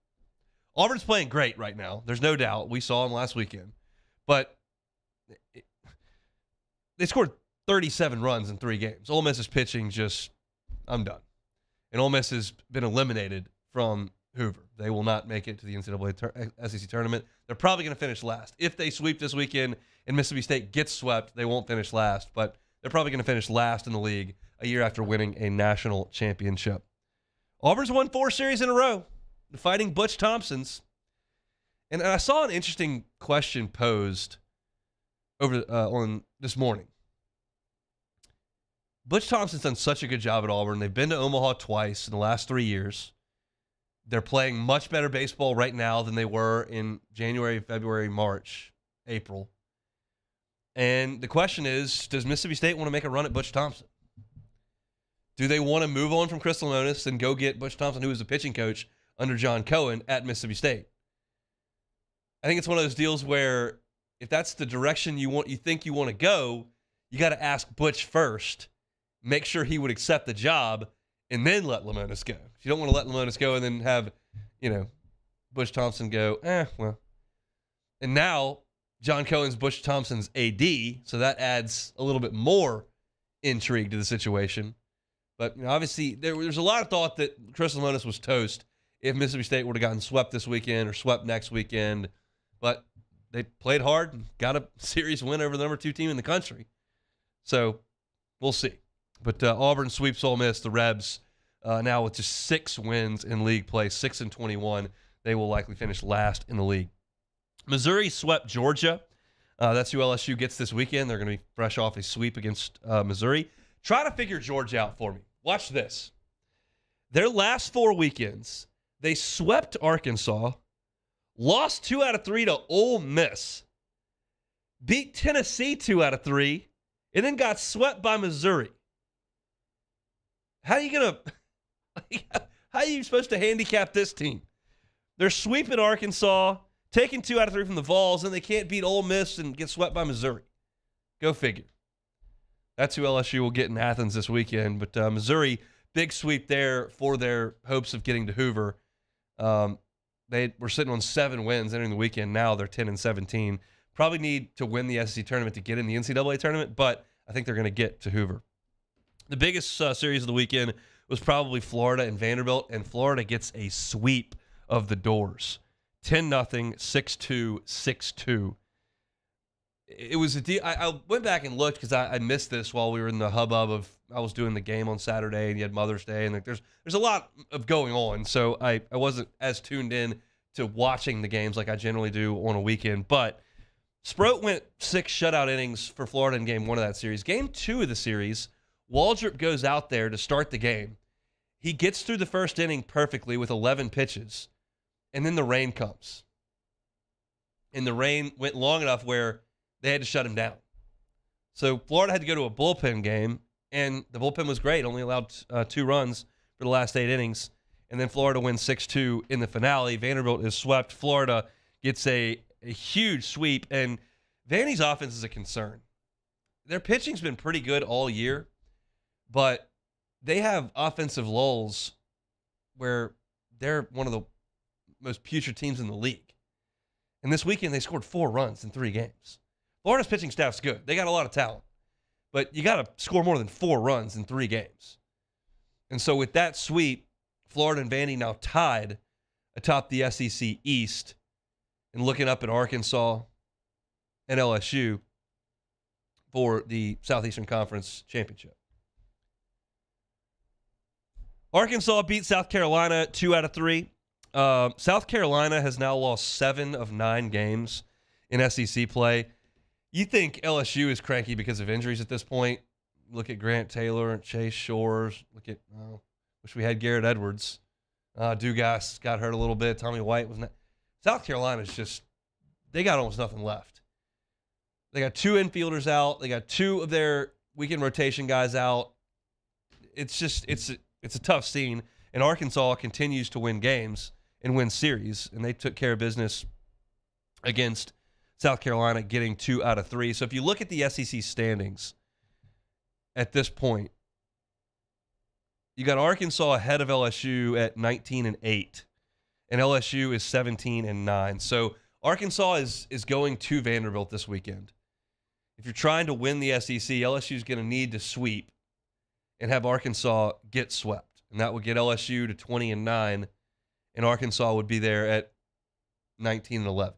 Auburn's playing great right now. There's no doubt. We saw them last weekend. But they scored 37 runs in 3 games. Ole Miss is pitching just, I'm done. And Ole Miss has been eliminated from Hoover. They will not make it to the NCAA SEC tournament. They're probably going to finish last. If they sweep this weekend and Mississippi State gets swept, they won't finish last. But they're probably going to finish last in the league a year after winning a national championship. Auburn's won 4 series in a row, fighting Butch Thompson's. And I saw an interesting question posed over on this morning. Butch Thompson's done such a good job at Auburn. They've been to Omaha twice in the last 3 years. They're playing much better baseball right now than they were in January, February, March, April. And the question is, does Mississippi State want to make a run at Butch Thompson? Do they want to move on from Chris Lemonis and go get Butch Thompson, who was the pitching coach under John Cohen at Mississippi State? I think it's one of those deals where if that's the direction you think you want to go, you got to ask Butch first, make sure he would accept the job, and then let Lemonis go. You don't want to let Lemonis go and then have, Butch Thompson go, well. And now John Cohen's Butch Thompson's AD, so that adds a little bit more intrigue to the situation. But obviously, there's a lot of thought that Chris Lemonis was toast if Mississippi State would have gotten swept this weekend or swept next weekend. But they played hard and got a series win over the number 2 team in the country. So we'll see. But Auburn sweeps Ole Miss. The Rebs now with just 6 wins in league play, 6-21. They will likely finish last in the league. Missouri swept Georgia. That's who LSU gets this weekend. They're going to be fresh off a sweep against Missouri. Try to figure Georgia out for me. Watch this. Their last 4 weekends, they swept Arkansas, lost 2 out of 3 to Ole Miss, beat Tennessee 2 out of 3, and then got swept by Missouri. How are you supposed to handicap this team? They're sweeping Arkansas, taking 2 out of 3 from the Vols, and they can't beat Ole Miss and get swept by Missouri. Go figure. That's who LSU will get in Athens this weekend. But Missouri, big sweep there for their hopes of getting to Hoover. They were sitting on 7 wins entering the weekend. Now they're 10-17. Probably need to win the SEC tournament to get in the NCAA tournament, but I think they're going to get to Hoover. The biggest series of the weekend was probably Florida and Vanderbilt, and Florida gets a sweep of the doors. 10-0, 6-2, 6-2. It was a deal. I went back and looked because I missed this while we were in the hubbub of I was doing the game on Saturday, and you had Mother's Day, and there's a lot of going on, so I wasn't as tuned in to watching the games like I generally do on a weekend. But Sproat went 6 shutout innings for Florida in Game 1 of that series. Game 2 of the series, Waldrop goes out there to start the game, He gets through the first inning perfectly with 11 pitches, and then the rain comes. And the rain went long enough where they had to shut him down. So Florida had to go to a bullpen game, and the bullpen was great, only allowed 2 runs for the last 8 innings. And then Florida wins 6-2 in the finale. Vanderbilt is swept. Florida gets a huge sweep, and Vandy's offense is a concern. Their pitching's been pretty good all year, but they have offensive lulls where they're one of the most putrid teams in the league. And this weekend, they scored 4 runs in 3 games. Florida's pitching staff's good. They got a lot of talent. But you got to score more than 4 runs in 3 games. And so with that sweep, Florida and Vandy now tied atop the SEC East and looking up at Arkansas and LSU for the Southeastern Conference Championship. Arkansas beat South Carolina 2 out of 3. South Carolina has now lost 7 of 9 games in SEC play. You think LSU is cranky because of injuries at this point? Look at Grant Taylor and Chase Shores. Look at, wish we had Garrett Edwards. Dugas got hurt a little bit. Tommy White was not. South Carolina's just, they got almost nothing left. They got 2 infielders out. They got 2 of their weekend rotation guys out. It's just, it's a tough scene. And Arkansas continues to win games and win series. And they took care of business against South Carolina, getting 2 out of 3. So if you look at the SEC standings at this point, you got Arkansas ahead of LSU at 19-8, and LSU is 17-9. So Arkansas is going to Vanderbilt this weekend. If you're trying to win the SEC, LSU is going to need to sweep and have Arkansas get swept, and that would get LSU to 20-9, and Arkansas would be there at 19-11.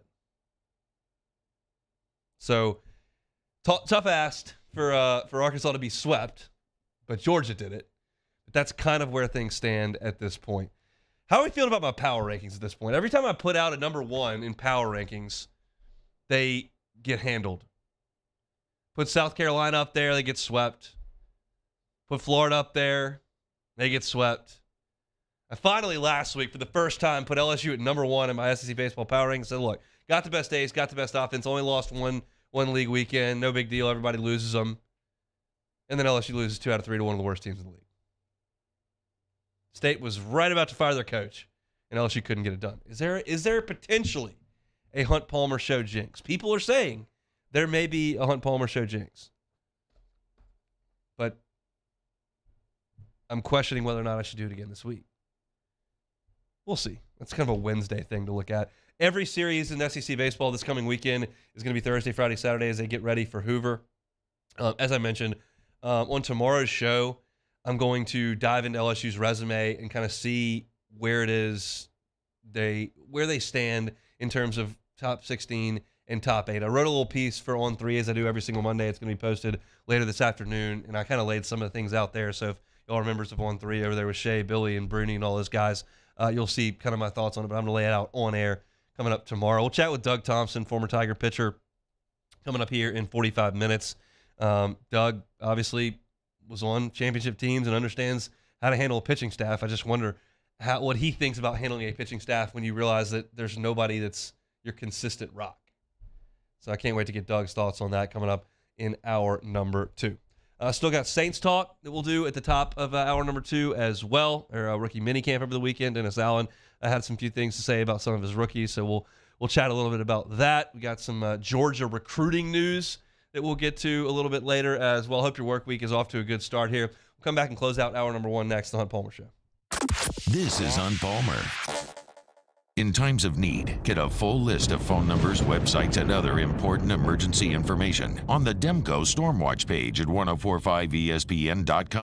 So tough ask for Arkansas to be swept, but Georgia did it. But that's kind of where things stand at this point. How are we feeling about my power rankings at this point? Every time I put out a number 1 in power rankings, they get handled. Put South Carolina up there, they get swept. Put Florida up there, they get swept. I finally, last week, for the first time, put LSU at number 1 in my SEC baseball power rankings. Said, look, got the best ace, got the best offense, only lost one league weekend. No big deal. Everybody loses them. And then LSU loses 2 out of 3 to one of the worst teams in the league. State was right about to fire their coach, and LSU couldn't get it done. Is there potentially a Hunt Palmer show jinx? People are saying there may be a Hunt Palmer show jinx. But I'm questioning whether or not I should do it again this week. We'll see. That's kind of a Wednesday thing to look at. Every series in SEC baseball this coming weekend is going to be Thursday, Friday, Saturday as they get ready for Hoover. As I mentioned, on tomorrow's show, I'm going to dive into LSU's resume and kind of see where it is where they stand in terms of top 16 and top 8. I wrote a little piece for On 3 as I do every single Monday. It's going to be posted later this afternoon, and I kind of laid some of the things out there. So if y'all are members of On 3 over there with Shay, Billy, and Bruni and all those guys, you'll see kind of my thoughts on it, but I'm going to lay it out on air coming up tomorrow. We'll chat with Doug Thompson, former Tiger pitcher, coming up here in 45 minutes. Doug obviously was on championship teams and understands how to handle a pitching staff. I just wonder what he thinks about handling a pitching staff when you realize that there's nobody that's your consistent rock. So I can't wait to get Doug's thoughts on that coming up in hour number 2. Still got Saints talk that we'll do at the top of hour number 2 as well. Our rookie minicamp over the weekend. Dennis Allen had some few things to say about some of his rookies, so we'll chat a little bit about that. We got some Georgia recruiting news that we'll get to a little bit later as well. Hope your work week is off to a good start here. We'll come back and close out hour number 1 next, the Hunt Palmer Show. This is Hunt Palmer. In times of need, get a full list of phone numbers, websites, and other important emergency information on the Demco Stormwatch page at 1045ESPN.com.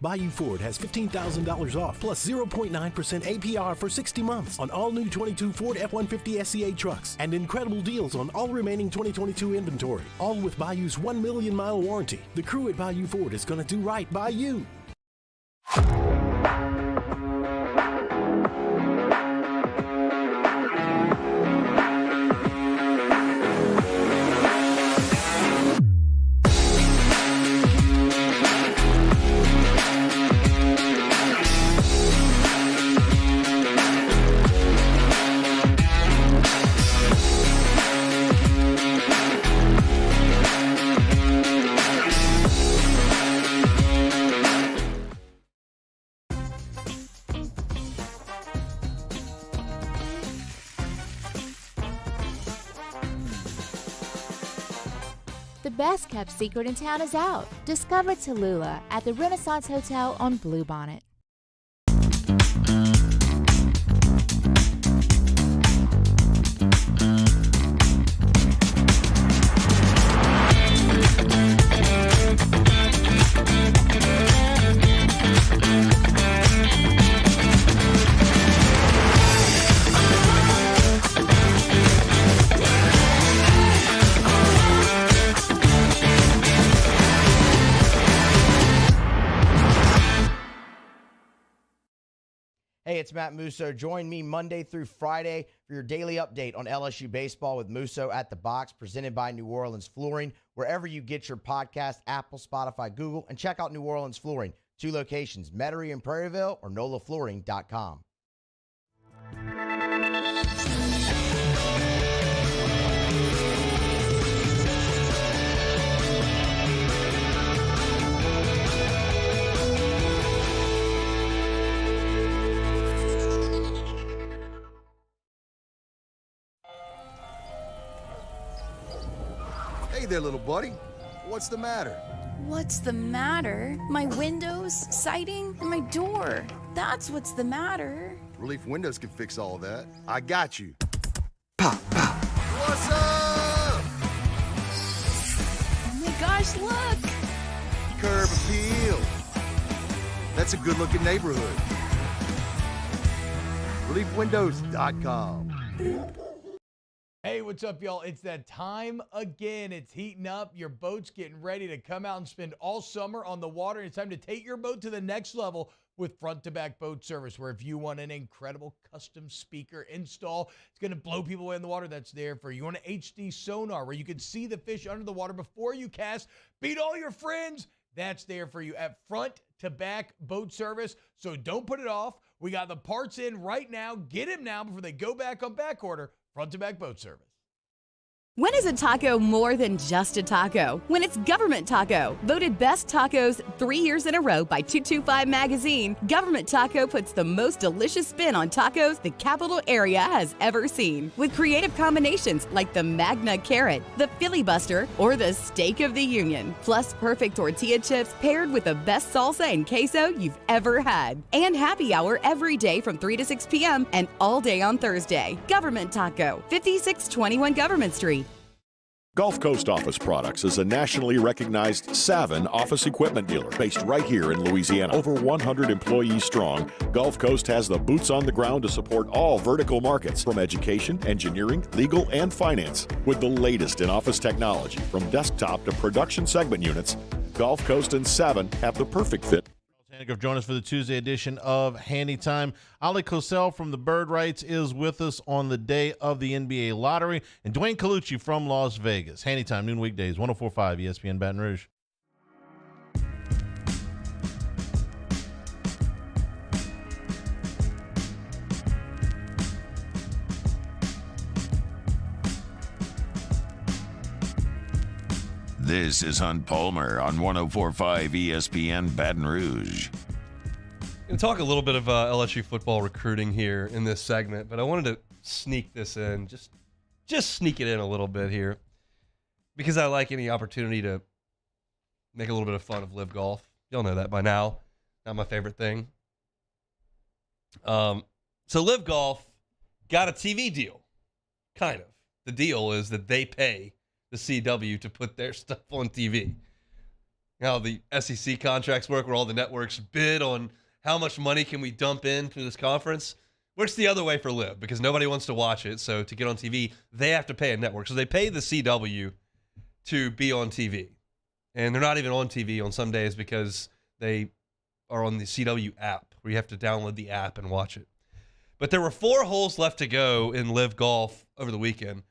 Bayou Ford has $15,000 off plus 0.9% APR for 60 months on all new 22 Ford F-150 SCA trucks and incredible deals on all remaining 2022 inventory, all with Bayou's 1 million mile warranty. The crew at Bayou Ford is going to do right by you. The best kept secret in town is out. Discover Tallulah at the Renaissance Hotel on Bluebonnet. Hey, it's Matt Musso. Join me Monday through Friday for your daily update on LSU baseball with Musso at the Box, presented by New Orleans Flooring, wherever you get your podcast, Apple, Spotify, Google, and check out New Orleans Flooring. 2 locations, Metairie and Prairieville, or NOLAFlooring.com. Hey there, little buddy. What's the matter? What's the matter? My windows, siding, and my door. That's what's the matter. Relief Windows can fix all that. I got you. Pop, pop. What's up? Oh my gosh, look! Curb appeal. That's a good-looking neighborhood. ReliefWindows.com. Hey, what's up, y'all? It's that time again. It's heating up. Your boat's getting ready to come out and spend all summer on the water. It's time to take your boat to the next level with front-to-back boat service, where if you want an incredible custom speaker install, it's going to blow people away in the water, that's there for you. You want an HD sonar where you can see the fish under the water before you cast, beat all your friends, that's there for you at front-to-back boat service. So don't put it off. We got the parts in right now. Get them now before they go back on back order. Front-to-back boat service. When is a taco more than just a taco? When it's Government Taco. Voted best tacos 3 years in a row by 225 Magazine, Government Taco puts the most delicious spin on tacos the capital area has ever seen. With creative combinations like the Magna Carrot, the Filibuster, or the Steak of the Union. Plus perfect tortilla chips paired with the best salsa and queso you've ever had. And happy hour every day from 3 to 6 p.m. and all day on Thursday. Government Taco, 5621 Government Street. Gulf Coast Office Products is a nationally recognized Savin office equipment dealer based right here in Louisiana. Over 100 employees strong, Gulf Coast has the boots on the ground to support all vertical markets, from education, engineering, legal, and finance. With the latest in office technology, from desktop to production segment units, Gulf Coast and Savin have the perfect fit. Join us for the Tuesday edition of Handy Time. Ali Cosell from the Bird Rights is with us on the day of the NBA lottery, and Dwayne Colucci from Las Vegas. Handy Time, noon weekdays, 104.5 ESPN Baton Rouge. This is Hunt Palmer on 104.5 ESPN Baton Rouge. Going to talk a little bit of LSU football recruiting here in this segment, but I wanted to sneak this in, just sneak it in a little bit here, because I like any opportunity to make a little bit of fun of Live Golf. Y'all know that by now. Not my favorite thing. So Live Golf got a TV deal, kind of. The deal is that they pay the CW to put their stuff on TV. How the SEC contracts work, where all the networks bid on how much money can we dump into this conference, works the other way for Live, because nobody wants to watch it. So to get on TV, they have to pay a network. So they pay the CW to be on TV. And they're not even on TV on some days because they are on the CW app, where you have to download the app and watch it. But there were 4 holes left to go in Live Golf over the weekend,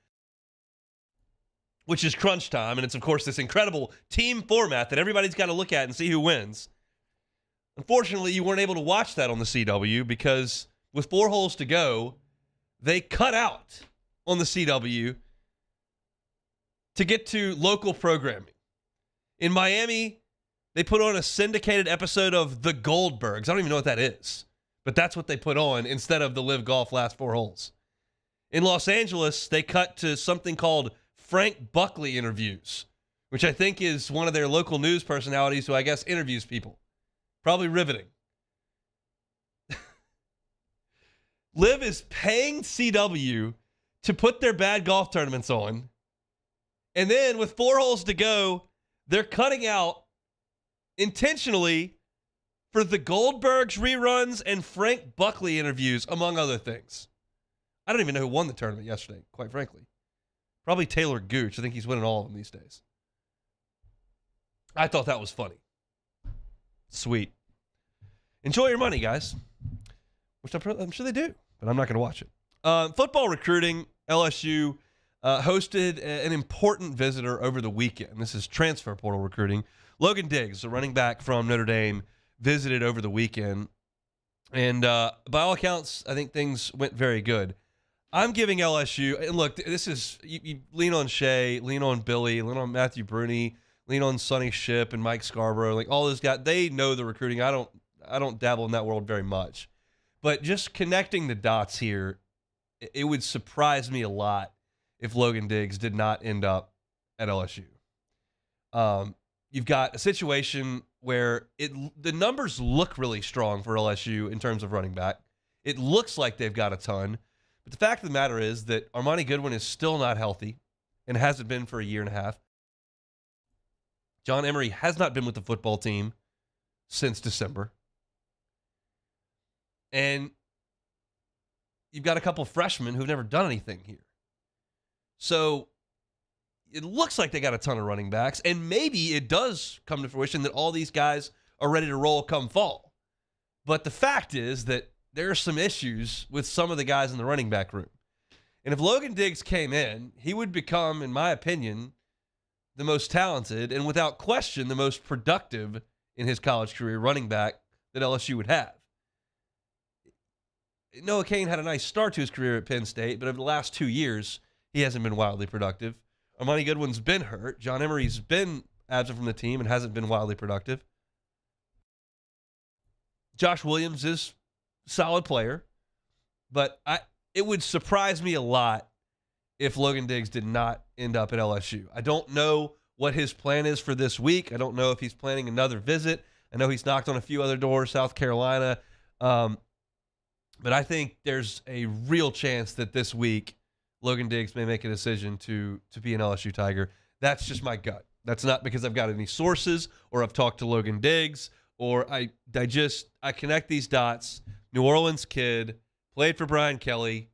which is crunch time. And it's, of course, this incredible team format that everybody's got to look at and see who wins. Unfortunately, you weren't able to watch that on the CW because with 4 holes to go, they cut out on the CW to get to local programming. In Miami, they put on a syndicated episode of The Goldbergs. I don't even know what that is, but that's what they put on instead of the Live Golf last 4 holes. In Los Angeles, they cut to something called Frank Buckley interviews which I think is one of their local news personalities who I guess interviews people. Probably riveting. Liv is paying CW to put their bad golf tournaments on. And then with 4 holes to go, they're cutting out intentionally for the Goldbergs reruns and Frank Buckley interviews, among other things. I don't even know who won the tournament yesterday, quite frankly. Probably Taylor Gooch. I think he's winning all of them these days. I thought that was funny. Sweet. Enjoy your money, guys. Which I'm sure they do, but I'm not going to watch it. Football recruiting, LSU hosted an important visitor over the weekend. This is transfer portal recruiting. Logan Diggs, a running back from Notre Dame, visited over the weekend. And by all accounts, I think things went very good. I'm giving LSU, and look, this is, you lean on Shea, lean on Billy, lean on Matthew Bruni, lean on Sonny Shipp and Mike Scarborough, like all those guys, they know the recruiting. I don't dabble in that world very much. But just connecting the dots here, it would surprise me a lot if Logan Diggs did not end up at LSU. You've got a situation where the numbers look really strong for LSU in terms of running back. It looks like they've got a ton. But the fact of the matter is that Armani Goodwin is still not healthy and hasn't been for a year and a half. John Emery has not been with the football team since December. And you've got a couple freshmen who've never done anything here. So it looks like they got a ton of running backs, and maybe it does come to fruition that all these guys are ready to roll come fall. But the fact is that there are some issues with some of the guys in the running back room. And if Logan Diggs came in, he would become, in my opinion, the most talented and without question the most productive in his college career running back that LSU would have. Noah Cain had a nice start to his career at Penn State, but over the last 2 years, he hasn't been wildly productive. Armani Goodwin's been hurt. John Emery's been absent from the team and hasn't been wildly productive. Josh Williams is a solid player, but it would surprise me a lot if Logan Diggs did not end up at LSU. I don't know what his plan is for this week. I don't know if he's planning another visit. I know he's knocked on a few other doors, South Carolina. But I think there's a real chance that this week Logan Diggs may make a decision to be an LSU Tiger. That's just my gut. That's not because I've got any sources or I've talked to Logan Diggs or I connect these dots. New Orleans kid, played for Brian Kelly,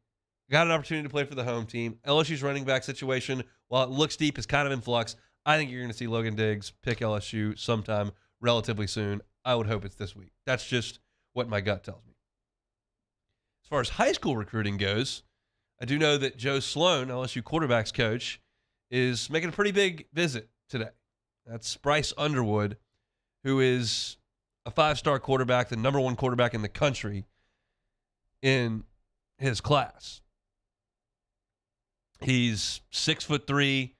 got an opportunity to play for the home team. LSU's running back situation, while it looks deep, is kind of in flux. I think you're going to see Logan Diggs pick LSU sometime relatively soon. I would hope it's this week. That's just what my gut tells me. As far as high school recruiting goes, I do know that Joe Sloan, LSU quarterbacks coach, is making a pretty big visit today. That's Bryce Underwood, who is a 5-star quarterback, the number 1 quarterback in the country in his class. He's 6'3",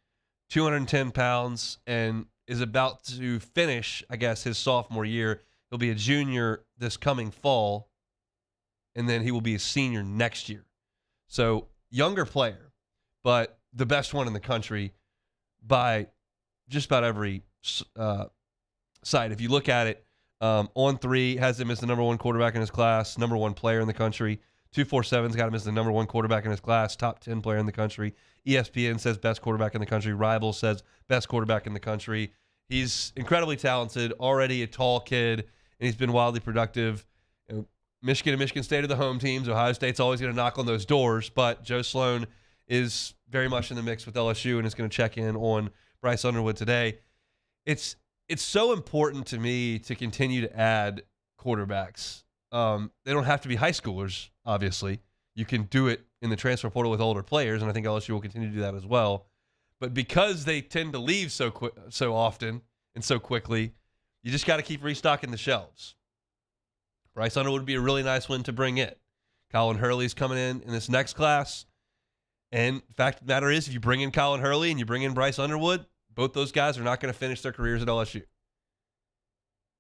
210 pounds, and is about to finish, I guess, his sophomore year. He'll be a junior this coming fall, and then he will be a senior next year. So, younger player, but the best one in the country by just about every side. If you look at it, On3 has him as the number 1 quarterback in his class, number 1 player in the country. 247's got him as the number 1 quarterback in his class, top 10 player in the country. ESPN says best quarterback in the country. Rivals says best quarterback in the country. He's incredibly talented, already a tall kid, and he's been wildly productive. You know, Michigan and Michigan State are the home teams. Ohio State's always going to knock on those doors, but Joe Sloan is very much in the mix with LSU and is going to check in on Bryce Underwood today. It's so important to me to continue to add quarterbacks. They don't have to be high schoolers, obviously. You can do it in the transfer portal with older players, and I think LSU will continue to do that as well. But because they tend to leave so often and so quickly, you just got to keep restocking the shelves. Bryce Underwood would be a really nice one to bring in. Colin Hurley's coming in this next class. And the fact of the matter is, if you bring in Colin Hurley and you bring in Bryce Underwood, both those guys are not going to finish their careers at LSU.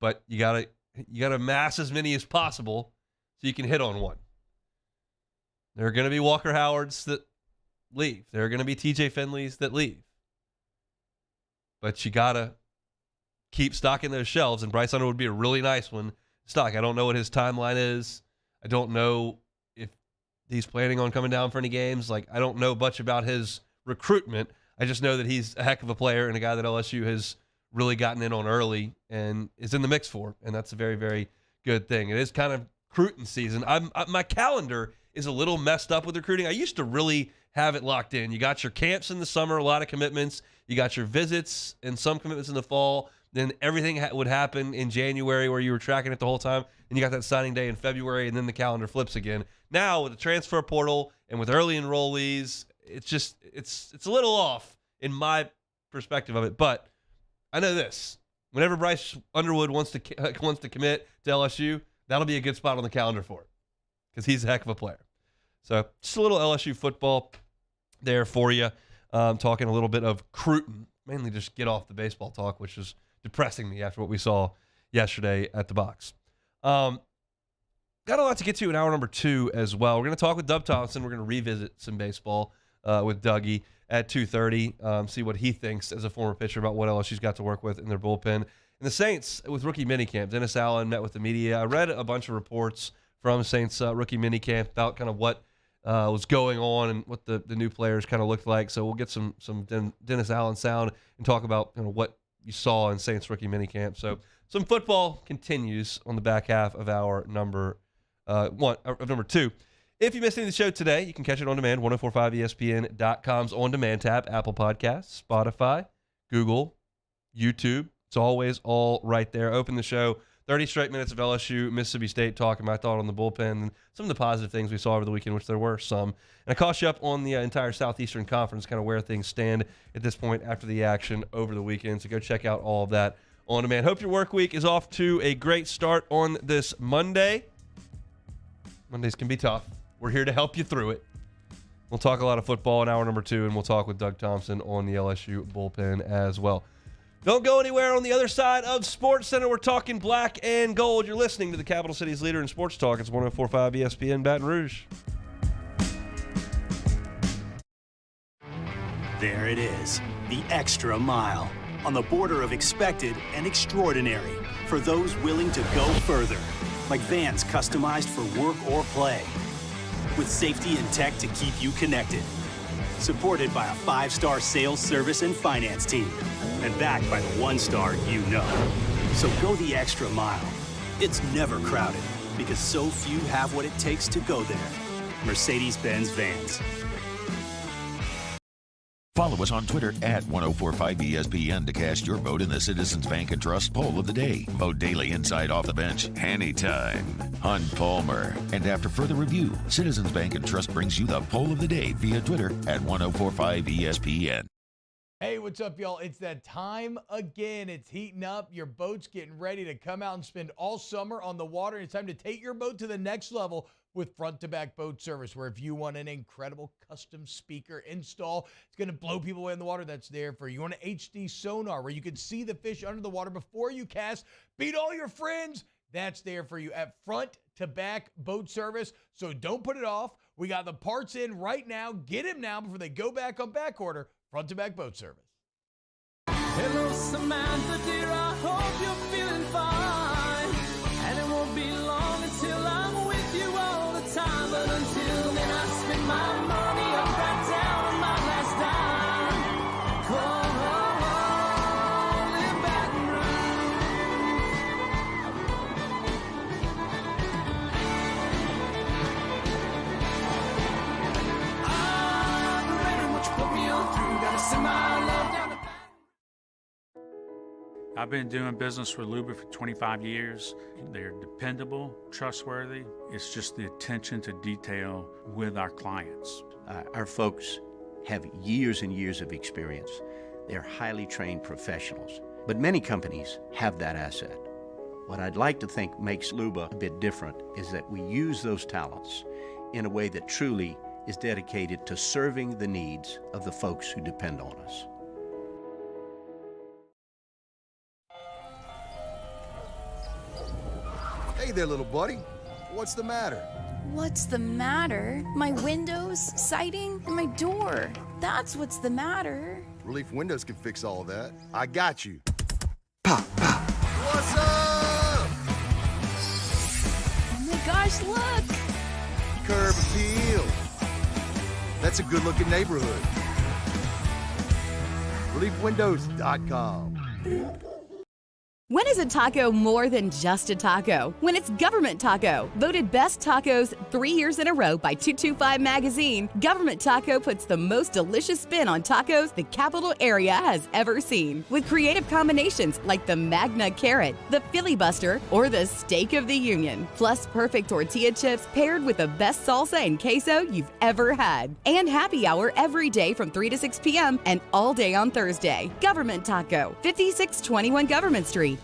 But you got to amass as many as possible so you can hit on one. There are going to be Walker Howards that leave. There are going to be TJ Finleys that leave. but you got to keep stocking those shelves, and Bryce Underwood would be a really nice one to stock. I don't know what his timeline is. I don't know if he's planning on coming down for any games. Like, I don't know much about his recruitment. I just know that he's a heck of a player and a guy that LSU has really gotten in on early and is in the mix for, and that's a very, very good thing. It is kind of recruiting season. My calendar is a little messed up with recruiting. I used to really have it locked in. You got your camps in the summer, a lot of commitments. You got your visits and some commitments in the fall. Then everything would happen in January where you were tracking it the whole time. And you got that signing day in February, and then the calendar flips again. Now with the transfer portal and with early enrollees, it's a little off in my perspective of it. But I know this: whenever Bryce Underwood wants to commit to LSU, that'll be a good spot on the calendar for it because he's a heck of a player. So just a little LSU football there for you. Talking a little bit of recruiting, mainly just get off the baseball talk, which is depressing me after what we saw yesterday at the box. Got a lot to get to in hour number 2 as well. We're going to talk with Doug Thompson. We're going to revisit some baseball with Dougie at 2:30, see what he thinks as a former pitcher about what LSU's got to work with in their bullpen. And the Saints with rookie minicamp. Dennis Allen met with the media. I read a bunch of reports from Saints rookie minicamp about kind of what was going on and what the new players kind of looked like. So we'll get some Dennis Allen sound and talk about what you saw in Saints rookie minicamp. So some football continues on the back half of our number 2. If you missed any of the show today, you can catch it on demand, 1045ESPN.com's on-demand tab, Apple Podcasts, Spotify, Google, YouTube. It's always all right there. Open the show, 30 straight minutes of LSU, Mississippi State talking my thought on the bullpen and some of the positive things we saw over the weekend, which there were some. And I caught you up on the entire Southeastern Conference, kind of where things stand at this point after the action over the weekend. So go check out all of that on demand. Hope your work week is off to a great start on this Monday. Mondays can be tough. We're here to help you through it. We'll talk a lot of football in hour number 2, and we'll talk with Doug Thompson on the LSU bullpen as well. Don't go anywhere. On the other side of Sports Center, we're talking black and gold. You're listening to the Capital City's leader in sports talk. It's 1045 ESPN Baton Rouge. There it is, the extra mile. On the border of expected and extraordinary for those willing to go further. Like vans customized for work or play. With safety and tech to keep you connected. Supported by a 5-star sales, service, and finance team. And backed by the 1-star you know. So go the extra mile. It's never crowded because so few have what it takes to go there. Mercedes-Benz Vans. Follow us on Twitter at 1045ESPN to cast your vote in the Citizens Bank and Trust Poll of the Day. Vote daily inside off the bench, anytime. Hunt Palmer. And after further review, Citizens Bank and Trust brings you the Poll of the Day via Twitter at 1045ESPN. Hey, what's up, y'all? It's that time again. It's heating up. Your boat's getting ready to come out and spend all summer on the water. It's time to take your boat to the next level with front-to-back boat service, where if you want an incredible custom speaker install, it's going to blow people away in the water, that's there for you. You want an HD sonar where you can see the fish under the water before you cast, beat all your friends, that's there for you at front-to-back boat service. So don't put it off. We got the parts in right now. Get them now before they go back on back order. Front-to-back boat service. Hello, Samantha, dear, I hope you're feeling fine. And it won't be long until I'm with you all the time. But until then, I spend my money up right down on my last dime. Come on, live Baton Rouge. I'm ready, what you put me on through. Gotta send my love down the path. I've been doing business with Luba for 25 years. They're dependable, trustworthy. It's just the attention to detail with our clients. Our folks have years and years of experience. They're highly trained professionals. But many companies have that asset. What I'd like to think makes Luba a bit different is that we use those talents in a way that truly is dedicated to serving the needs of the folks who depend on us. Hey there, little buddy. What's the matter? What's the matter? My windows, siding, and my door. That's what's the matter. Relief Windows can fix all that. I got you. Pop, pop. What's up? Oh my gosh, look! Curb appeal. That's a good-looking neighborhood. ReliefWindows.com. When is a taco more than just a taco? When it's Government Taco. Voted best tacos 3 years in a row by 225 Magazine, Government Taco puts the most delicious spin on tacos the capital area has ever seen. With creative combinations like the Magna Carrot, the Filibuster, or the Steak of the Union. Plus perfect tortilla chips paired with the best salsa and queso you've ever had. And happy hour every day from 3 to 6 p.m. and all day on Thursday. Government Taco, 5621 Government Street.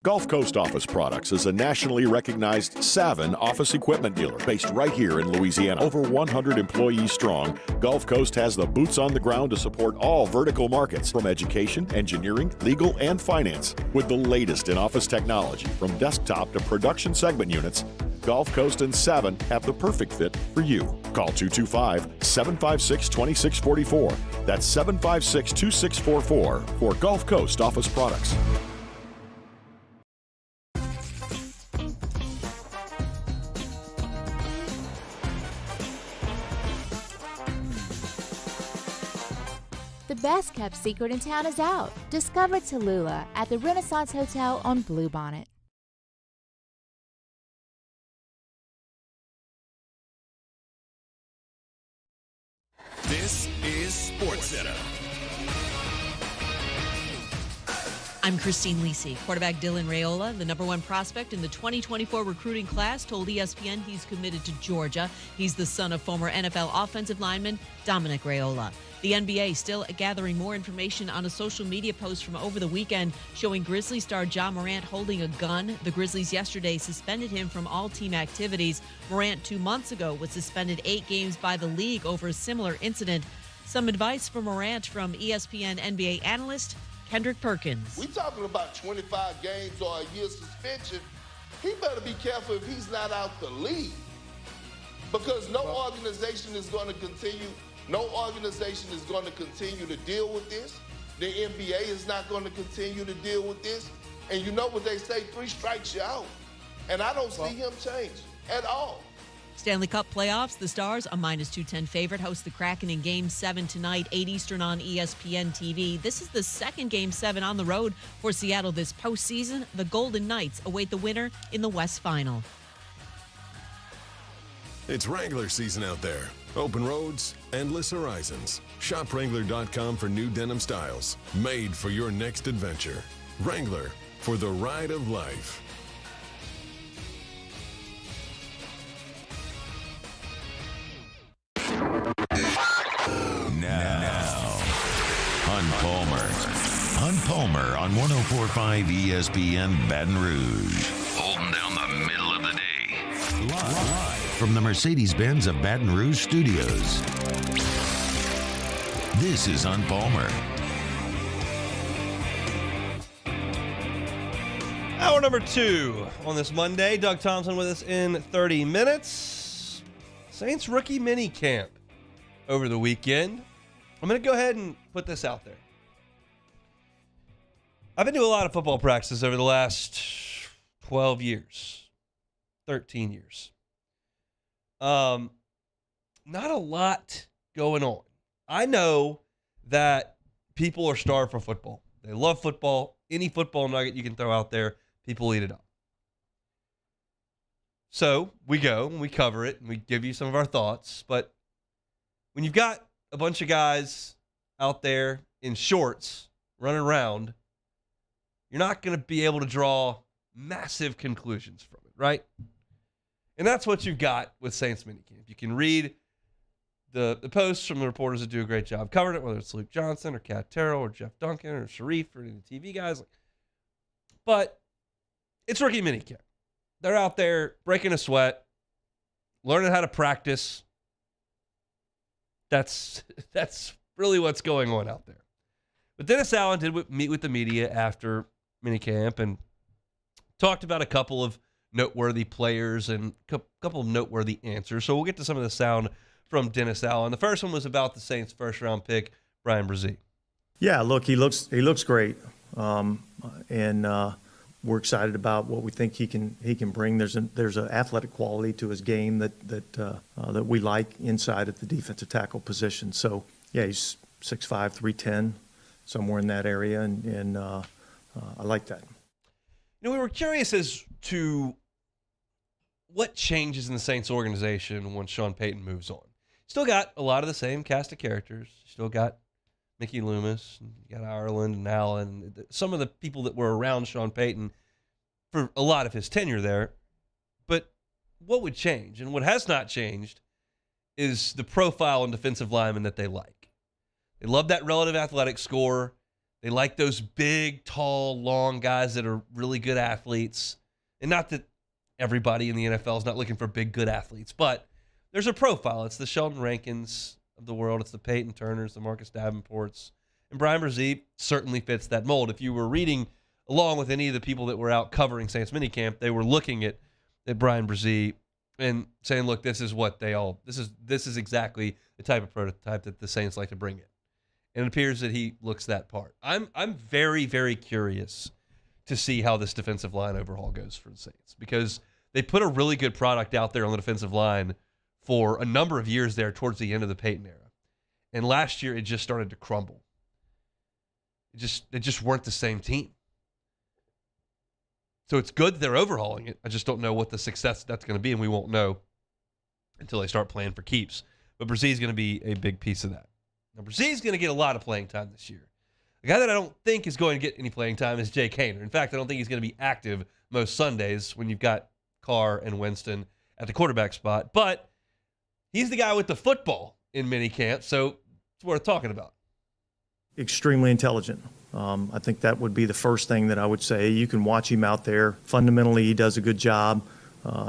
Gulf Coast Office Products is a nationally recognized Savin office equipment dealer based right here in Louisiana. Over 100 employees strong, Gulf Coast has the boots on the ground to support all vertical markets, from education, engineering, legal, and finance. With the latest in office technology, from desktop to production segment units, Gulf Coast and Savin have the perfect fit for you. Call 225-756-2644. That's 756-2644 for Gulf Coast Office Products. The best kept secret in town is out. Discover Tallulah at the Renaissance Hotel on Bluebonnet. This is SportsCenter. I'm Christine Lisi. Quarterback Dylan Raiola, the #1 prospect in the 2024 recruiting class, told ESPN he's committed to Georgia. He's the son of former NFL offensive lineman Dominic Raiola. The NBA still gathering more information on a social media post from over the weekend showing Grizzlies star Ja Morant holding a gun. The Grizzlies yesterday suspended him from all team activities. Morant 2 months ago was suspended 8 games by the league over a similar incident. Some advice for Morant from ESPN NBA analyst Kendrick Perkins. We talking about 25 games or a year suspension. He better be careful if he's not out the league, because no organization is going to continue. No organization is going to continue to deal with this. The NBA is not going to continue to deal with this. And you know what they say, 3 strikes you out. And I don't see him change at all. Stanley Cup playoffs, the Stars, a -210 favorite, host the Kraken in Game 7 tonight, 8 Eastern on ESPN TV. This is the second Game 7 on the road for Seattle this postseason. The Golden Knights await the winner in the West Final. It's Wrangler season out there. Open roads, endless horizons. Shop Wrangler.com for new denim styles, made for your next adventure. Wrangler, for the ride of life. Now, Hunt Palmer on 104.5 ESPN Baton Rouge. Holding down the middle of the day. Live from the Mercedes-Benz of Baton Rouge studios. This is Hunt Palmer. Hour number 2 on this Monday. Doug Thompson with us in 30 minutes. Saints rookie mini camp over the weekend. I'm going to go ahead and put this out there. I've been to a lot of football practices over the last 12 years, 13 years. Not a lot going on. I know that people are starved for football. They love football. Any football nugget you can throw out there, people eat it up. So we go and we cover it and we give you some of our thoughts. But when you've got a bunch of guys out there in shorts running around, you're not going to be able to draw massive conclusions from it, right? And that's what you've got with Saints minicamp. You can read the posts from the reporters that do a great job covering it, whether it's Luke Johnson or Kat Terrell or Jeff Duncan or Sharif or any of the TV guys. But it's rookie minicamp. They're out there breaking a sweat, learning how to practice. That's really what's going on out there. But Dennis Allen did meet with the media after minicamp and talked about a couple of noteworthy players and a couple of noteworthy answers. So we'll get to some of the sound from Dennis Allen. The first one was about the Saints' first-round pick, Brian Brzee. Yeah, look, he looks great, and we're excited about what we think he can bring. There's an athletic quality to his game that we like inside at the defensive tackle position. So yeah, he's 6'5", 310, somewhere in that area, and I like that. You know, we were curious as to what changes in the Saints organization when Sean Payton moves on. Still got a lot of the same cast of characters. Still got Mickey Loomis, and you got Ireland and Allen, some of the people that were around Sean Payton for a lot of his tenure there. But what would change, and what has not changed, is the profile and defensive linemen that they like. They love that relative athletic score. They like those big, tall, long guys that are really good athletes. And not that everybody in the NFL is not looking for big, good athletes, but there's a profile. It's the Sheldon Rankins of the world. It's the Peyton Turners, the Marcus Davenports. And Brian Brzee certainly fits that mold. If you were reading along with any of the people that were out covering Saints minicamp, they were looking at Brian Brzee and saying, look, this is what this is exactly the type of prototype that the Saints like to bring in. And it appears that he looks that part. I'm very, very curious to see how this defensive line overhaul goes for the Saints, because they put a really good product out there on the defensive line for a number of years there towards the end of the Peyton era. And last year, it just started to crumble. They just weren't the same team. So it's good that they're overhauling it. I just don't know what the success that's going to be, and we won't know until they start playing for keeps. But Brzee is going to be a big piece of that. Now, Brzee is going to get a lot of playing time this year. The guy that I don't think is going to get any playing time is Jake Haener. In fact, I don't think he's going to be active most Sundays when you've got Carr and Winston at the quarterback spot. But he's the guy with the football in minicamp, so it's worth talking about. Extremely intelligent. I think that would be the first thing that I would say. You can watch him out there. Fundamentally, he does a good job.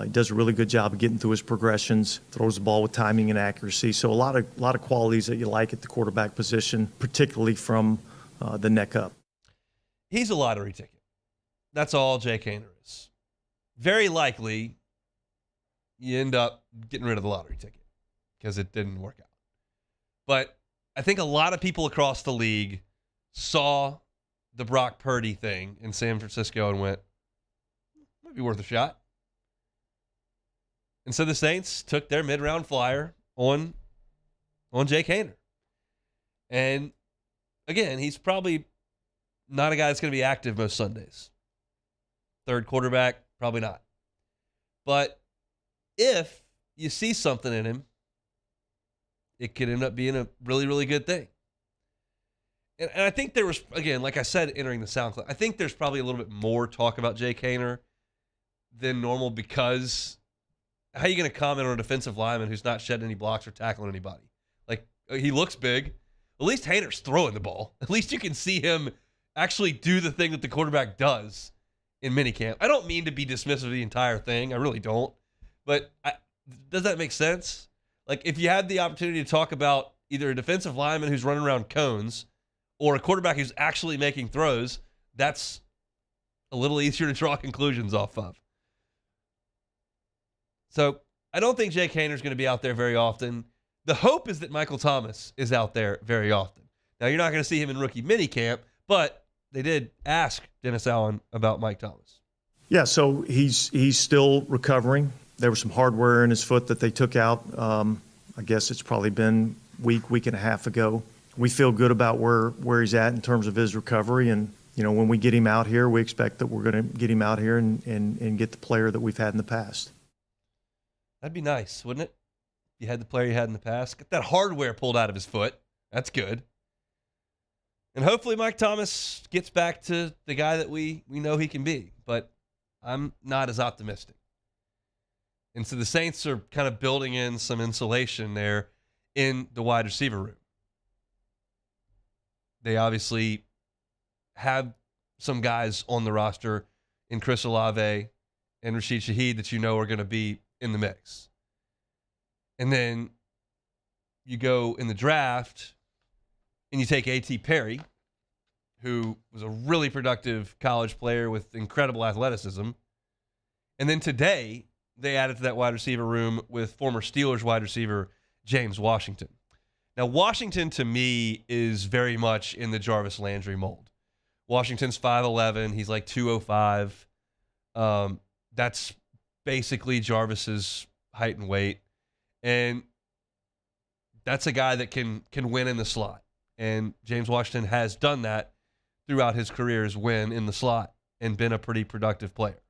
He does a really good job of getting through his progressions, throws the ball with timing and accuracy. So a lot of qualities that you like at the quarterback position, particularly from the neck up. He's a lottery ticket. That's all Jake Haener is. Very likely, you end up getting rid of the lottery ticket because it didn't work out. But I think a lot of people across the league saw the Brock Purdy thing in San Francisco and went, might be worth a shot. And so the Saints took their mid-round flyer on Jake Haener. And again, he's probably not a guy that's going to be active most Sundays. Third quarterback, probably not. But if you see something in him, it could end up being a really, really good thing. And I think there was, again, like I said, entering the SoundCloud, I think there's probably a little bit more talk about Jake Haener than normal, because how are you going to comment on a defensive lineman who's not shedding any blocks or tackling anybody? Like, he looks big. At least Haener's throwing the ball. At least you can see him actually do the thing that the quarterback does in minicamp. I don't mean to be dismissive of the entire thing. I really don't. But does that make sense? Like, if you had the opportunity to talk about either a defensive lineman who's running around cones or a quarterback who's actually making throws, that's a little easier to draw conclusions off of. So I don't think Jake Haener's going to be out there very often. The hope is that Michael Thomas is out there very often. Now, you're not going to see him in rookie minicamp, but they did ask Dennis Allen about Mike Thomas. Yeah, so he's still recovering. There was some hardware in his foot that they took out. I guess it's probably been week and a half ago. We feel good about where he's at in terms of his recovery. And, you know, when we get him out here, we expect that we're going to get him out here and get the player that we've had in the past. That'd be nice, wouldn't it? You had the player you had in the past. Get that hardware pulled out of his foot. That's good. And hopefully Mike Thomas gets back to the guy that we know he can be. But I'm not as optimistic. And so the Saints are kind of building in some insulation there in the wide receiver room. They obviously have some guys on the roster in Chris Olave and Rashid Shaheed that you know are going to be in the mix. And then you go in the draft and you take A.T. Perry, who was a really productive college player with incredible athleticism. And then today, they added to that wide receiver room with former Steelers wide receiver James Washington. Now, Washington, to me, is very much in the Jarvis Landry mold. Washington's 5'11". He's like 205. That's basically Jarvis's height and weight. And that's a guy that can win in the slot. And James Washington has done that throughout his career's win in the slot and been a pretty productive player.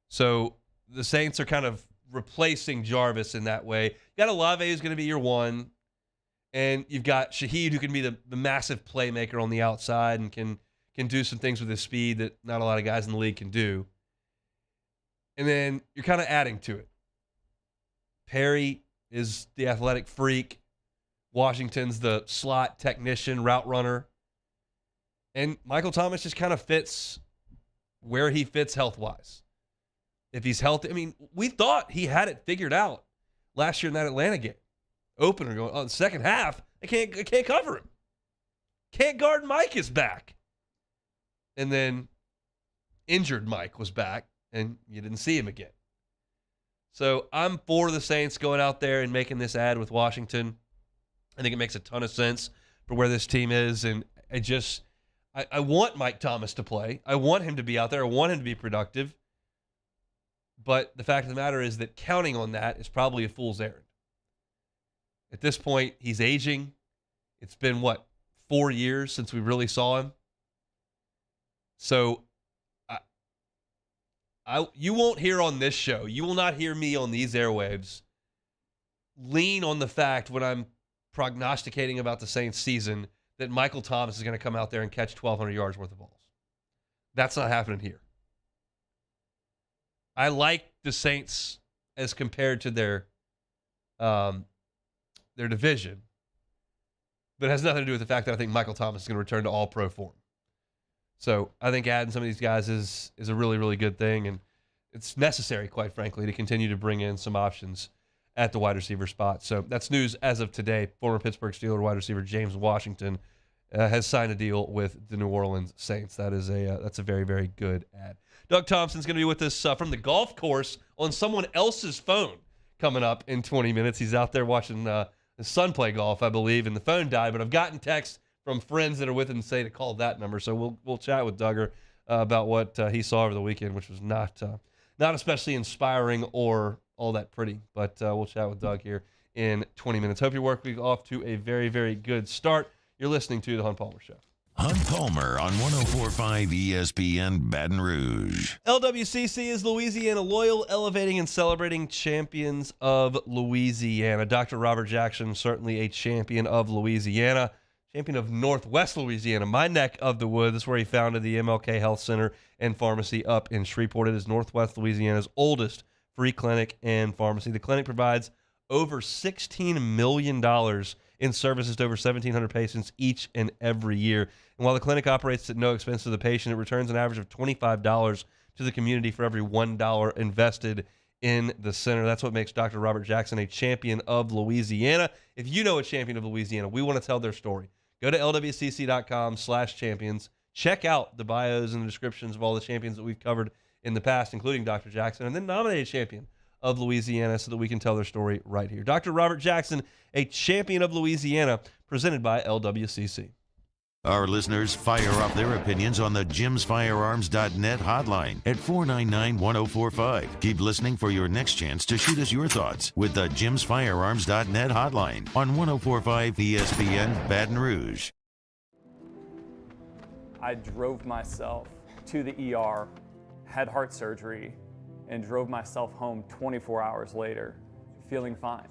So the Saints are kind of replacing Jarvis in that way. You got Olave who's going to be your one. And you've got Shaheed, who can be the massive playmaker on the outside and can do some things with his speed that not a lot of guys in the league can do. And then you're kind of adding to it. Perry is the athletic freak. Washington's the slot technician, route runner. And Michael Thomas just kind of fits where he fits health-wise. If he's healthy, I mean, we thought he had it figured out last year in that Atlanta game. Opener going, the second half, they can't cover him. Can't guard Mike is back. And then injured Mike was back, and you didn't see him again. So I'm for the Saints going out there and making this ad with Washington. I think it makes a ton of sense for where this team is, and I want Mike Thomas to play. I want him to be out there. I want him to be productive. But the fact of the matter is that counting on that is probably a fool's errand. At this point, he's aging. It's been, 4 years since we really saw him? So you won't hear on this show, you will not hear me on these airwaves lean on the fact when I'm prognosticating about the Saints season that Michael Thomas is going to come out there and catch 1,200 yards worth of balls. That's not happening here. I like the Saints as compared to their division, but it has nothing to do with the fact that I think Michael Thomas is going to return to all-pro form. So I think adding some of these guys is a really, really good thing, and it's necessary, quite frankly, to continue to bring in some options at the wide receiver spot. So that's news as of today. Former Pittsburgh Steelers wide receiver James Washington has signed a deal with the New Orleans Saints. That's a very, very good ad. Doug Thompson's going to be with us from the golf course on someone else's phone coming up in 20 minutes. He's out there watching his son play golf, I believe, and the phone died. But I've gotten texts from friends that are with him say to call that number. So we'll chat with Duggar about what he saw over the weekend, which was not especially inspiring or all that pretty. But we'll chat with Doug here in 20 minutes. Hope your work week off to a very, very good start. You're listening to The Hunt Palmer Show. Hunt Palmer on 104.5 ESPN Baton Rouge. LWCC is Louisiana Loyal, elevating and celebrating champions of Louisiana. Dr. Robert Jackson, certainly a champion of Louisiana, champion of Northwest Louisiana, my neck of the woods. This is where he founded the MLK Health Center and Pharmacy up in Shreveport. It is Northwest Louisiana's oldest free clinic and pharmacy. The clinic provides over $16 million in services to over 1,700 patients each and every year. And while the clinic operates at no expense to the patient, it returns an average of $25 to the community for every $1 invested in the center. That's what makes Dr. Robert Jackson a champion of Louisiana. If you know a champion of Louisiana, we want to tell their story. Go to lwcc.com/champions. Check out the bios and the descriptions of all the champions that we've covered in the past, including Dr. Jackson, and then nominate a champion of Louisiana so that we can tell their story right here. Dr. Robert Jackson, a champion of Louisiana, presented by LWCC. Our listeners fire off their opinions on the jimsfirearms.net hotline at 499-1045. Keep listening for your next chance to shoot us your thoughts with the jimsfirearms.net hotline on 104.5 ESPN Baton Rouge. I drove myself to the ER, had heart surgery, and drove myself home 24 hours later, feeling fine.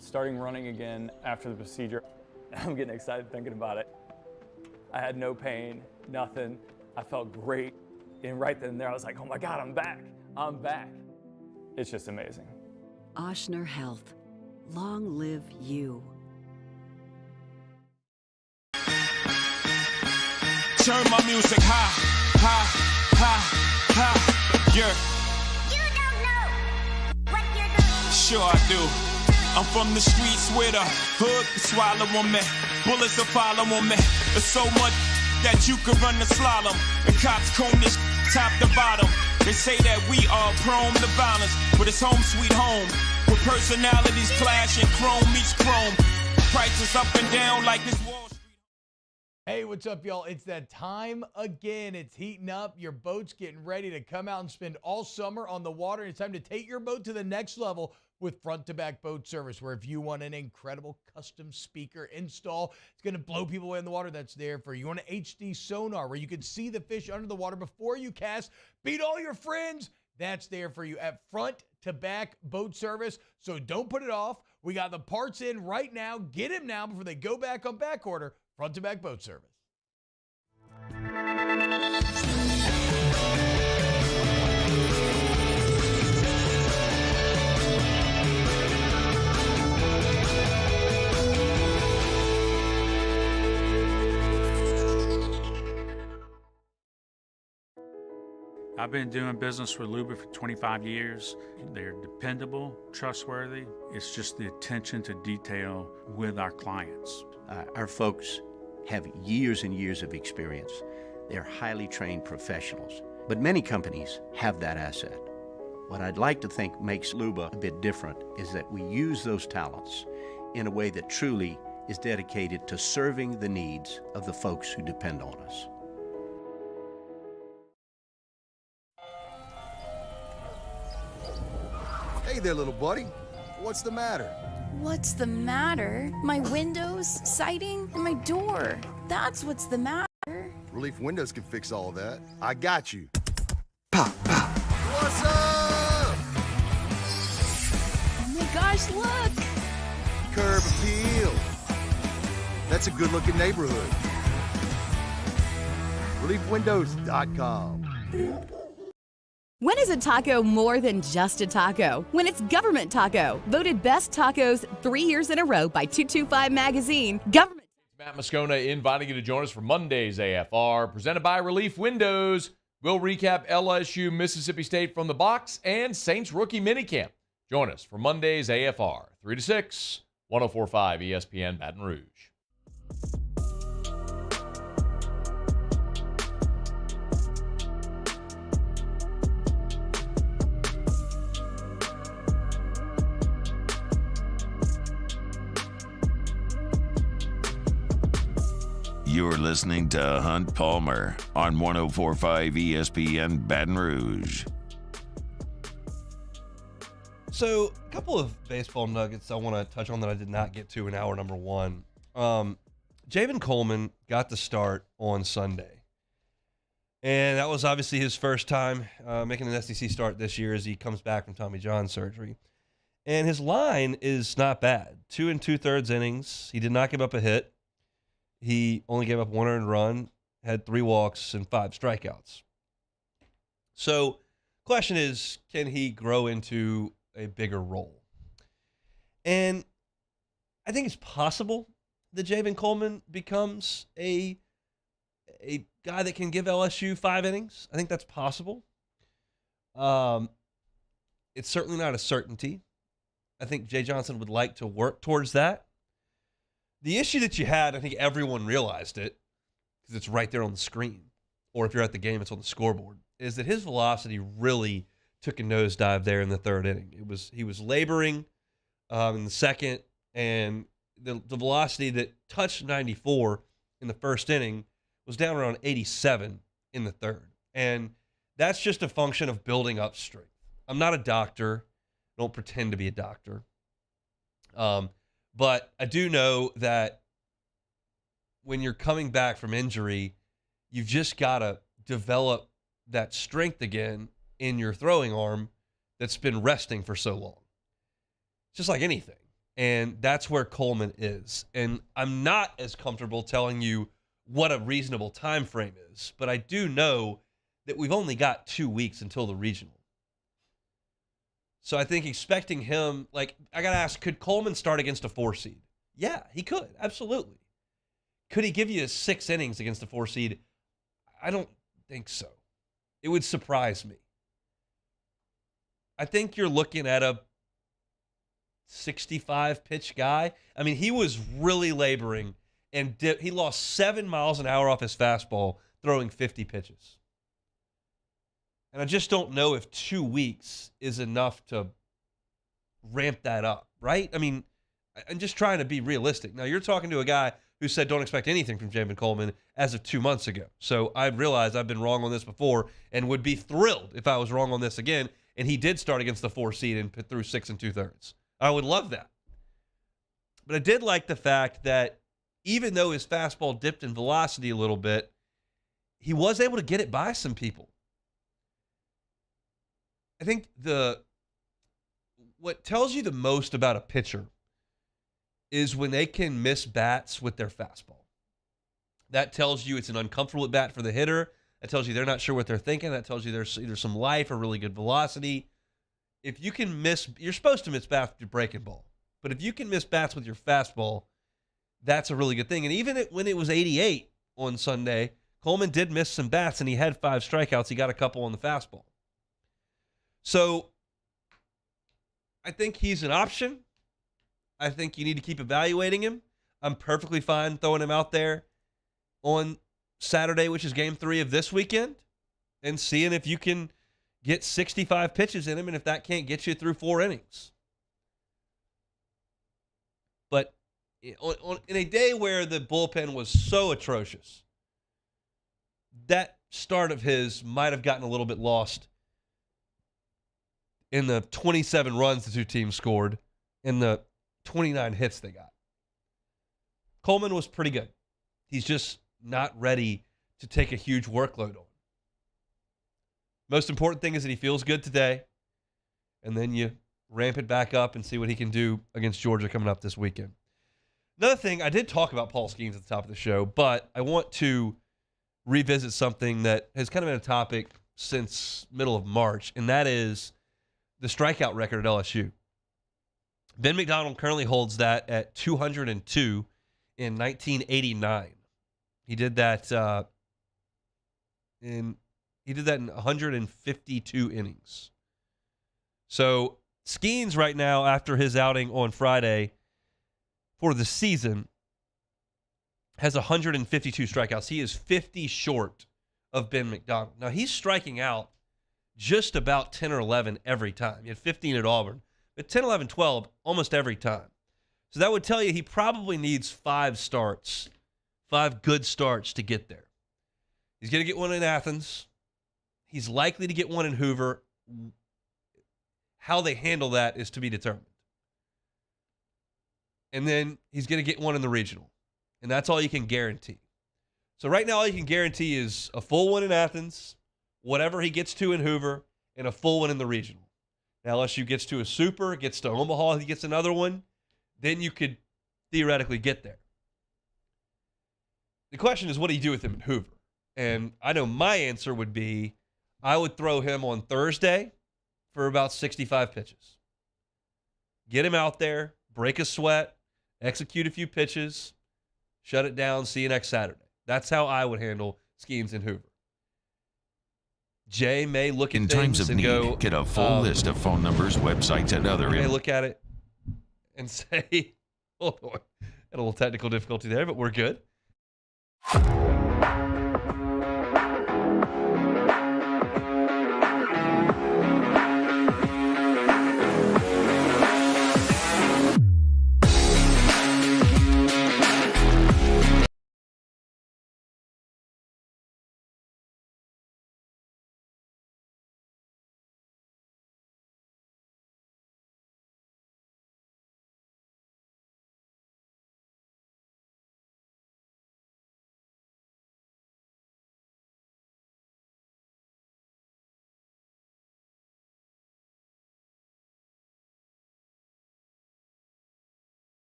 Starting running again after the procedure, I'm getting excited thinking about it. I had no pain, nothing. I felt great. And right then and there, I was like, oh my God, I'm back. I'm back. It's just amazing. Oshner Health. Long live you. Turn my music high, high, high, high. Yeah. You don't know what you're doing. Sure I do. I'm from the streets where the hood can swallow on me. Bullets will follow on me. There's so much that you can run the slalom. The cops comb this top to bottom. They say that we are prone to violence, but it's home sweet home. With Personalities clashing, chrome meets chrome. Prices up and down like it's Wall Street. Hey, what's up, y'all? It's that time again. It's heating up. Your boat's getting ready to come out and spend all summer on the water. It's time to take your boat to the next level with front-to-back boat service, where if you want an incredible custom speaker install, it's going to blow people away in the water, that's there for you. You want an HD sonar where you can see the fish under the water before you cast, beat all your friends, that's there for you at front-to-back boat service. So don't put it off. We got the parts in right now. Get them now before they go back on back order. Front-to-back boat service. I've been doing business with Luba for 25 years. They're dependable, trustworthy. It's just the attention to detail with our clients. Our folks have years and years of experience. They're highly trained professionals. But many companies have that asset. What I'd like to think makes Luba a bit different is that we use those talents in a way that truly is dedicated to serving the needs of the folks who depend on us. Hey there, little buddy. What's the matter? What's the matter? My windows, siding, and my door. That's what's the matter. Relief Windows can fix all that. I got you. Pop, pop. What's up? Oh my gosh, look! Curb appeal. That's a good-looking neighborhood. ReliefWindows.com. When is a taco more than just a taco? When it's Government Taco, voted best tacos 3 years in a row by 225 Magazine. Government. Matt Moscona inviting you to join us for Monday's AFR, presented by Relief Windows. We'll recap LSU, Mississippi State from the box, and Saints rookie minicamp. Join us for Monday's AFR, 3 to 6, 104.5 ESPN Baton Rouge. You're listening to Hunt Palmer on 104.5 ESPN Baton Rouge. So, a couple of baseball nuggets I want to touch on that I did not get to in hour number one. Javen Coleman got the start on Sunday. And that was obviously his first time making an SEC start this year as he comes back from Tommy John surgery. And his line is not bad. 2 2/3 innings. He did not give up a hit. He only gave up 1 earned run, had 3 walks and 5 strikeouts. So, question is, can he grow into a bigger role? And I think it's possible that Javen Coleman becomes a guy that can give LSU 5 innings. I think that's possible. It's certainly not a certainty. I think Jay Johnson would like to work towards that. The issue that you had, I think everyone realized it, because it's right there on the screen, or if you're at the game, it's on the scoreboard, is that his velocity really took a nosedive there in the 3rd inning. He was laboring in the 2nd, and the velocity that touched 94 in the 1st inning was down around 87 in the 3rd. And that's just a function of building up strength. I'm not a doctor. I don't pretend to be a doctor. But I do know that when you're coming back from injury, you've just got to develop that strength again in your throwing arm that's been resting for so long. Just like anything. And that's where Coleman is. And I'm not as comfortable telling you what a reasonable time frame is, but I do know that we've only got 2 weeks until the regional. So I think expecting him, I got to ask, could Coleman start against a 4 seed? Yeah, he could. Absolutely. Could he give you 6 innings against a 4 seed? I don't think so. It would surprise me. I think you're looking at a 65 pitch guy. I mean, he was really laboring, and he lost 7 miles an hour off his fastball throwing 50 pitches. And I just don't know if 2 weeks is enough to ramp that up, right? I mean, I'm just trying to be realistic. Now, you're talking to a guy who said don't expect anything from Jamin Coleman as of 2 months ago. So I realize I've been wrong on this before and would be thrilled if I was wrong on this again. And he did start against the 4 seed and threw 6 2/3. I would love that. But I did like the fact that even though his fastball dipped in velocity a little bit, he was able to get it by some people. I think what tells you the most about a pitcher is when they can miss bats with their fastball. That tells you it's an uncomfortable at bat for the hitter. That tells you they're not sure what they're thinking. That tells you there's either some life or really good velocity. If you can miss, you're supposed to miss bats with your breaking ball. But if you can miss bats with your fastball, that's a really good thing. And even when it was 88 on Sunday, Coleman did miss some bats and he had 5 strikeouts. He got a couple on the fastball. So I think he's an option. I think you need to keep evaluating him. I'm perfectly fine throwing him out there on Saturday, which is game 3 of this weekend, and seeing if you can get 65 pitches in him and if that can't get you through 4 innings. But in a day where the bullpen was so atrocious, that start of his might have gotten a little bit lost in the 27 runs the two teams scored and the 29 hits they got. Coleman was pretty good. He's just not ready to take a huge workload on. Most important thing is that he feels good today, and then you ramp it back up and see what he can do against Georgia coming up this weekend. Another thing, I did talk about Paul Skeens at the top of the show, but I want to revisit something that has kind of been a topic since middle of March, and that is the strikeout record at LSU. Ben McDonald currently holds that at 202 in 1989. He did that in 152 innings. So Skeens right now, after his outing on Friday for the season, has 152 strikeouts. He is 50 short of Ben McDonald. Now, he's striking out just about 10 or 11 every time. He had 15 at Auburn, but 10, 11, 12 almost every time. So that would tell you he probably needs 5 starts, 5 good starts to get there. He's going to get one in Athens. He's likely to get one in Hoover. How they handle that is to be determined. And then he's going to get one in the regional. And that's all you can guarantee. So right now, all you can guarantee is a full one in Athens, whatever he gets to in Hoover, and a full one in the regional. Now, LSU gets to a super, gets to Omaha, he gets another one, then you could theoretically get there. The question is, what do you do with him in Hoover? And I know my answer would be, I would throw him on Thursday for about 65 pitches. Get him out there, break a sweat, execute a few pitches, shut it down, see you next Saturday. That's how I would handle Skeens in Hoover. Jay may look at In things times of and need, go, get a full list of phone numbers, websites, and other may look at it and say, hold on, had a little technical difficulty there, but we're good.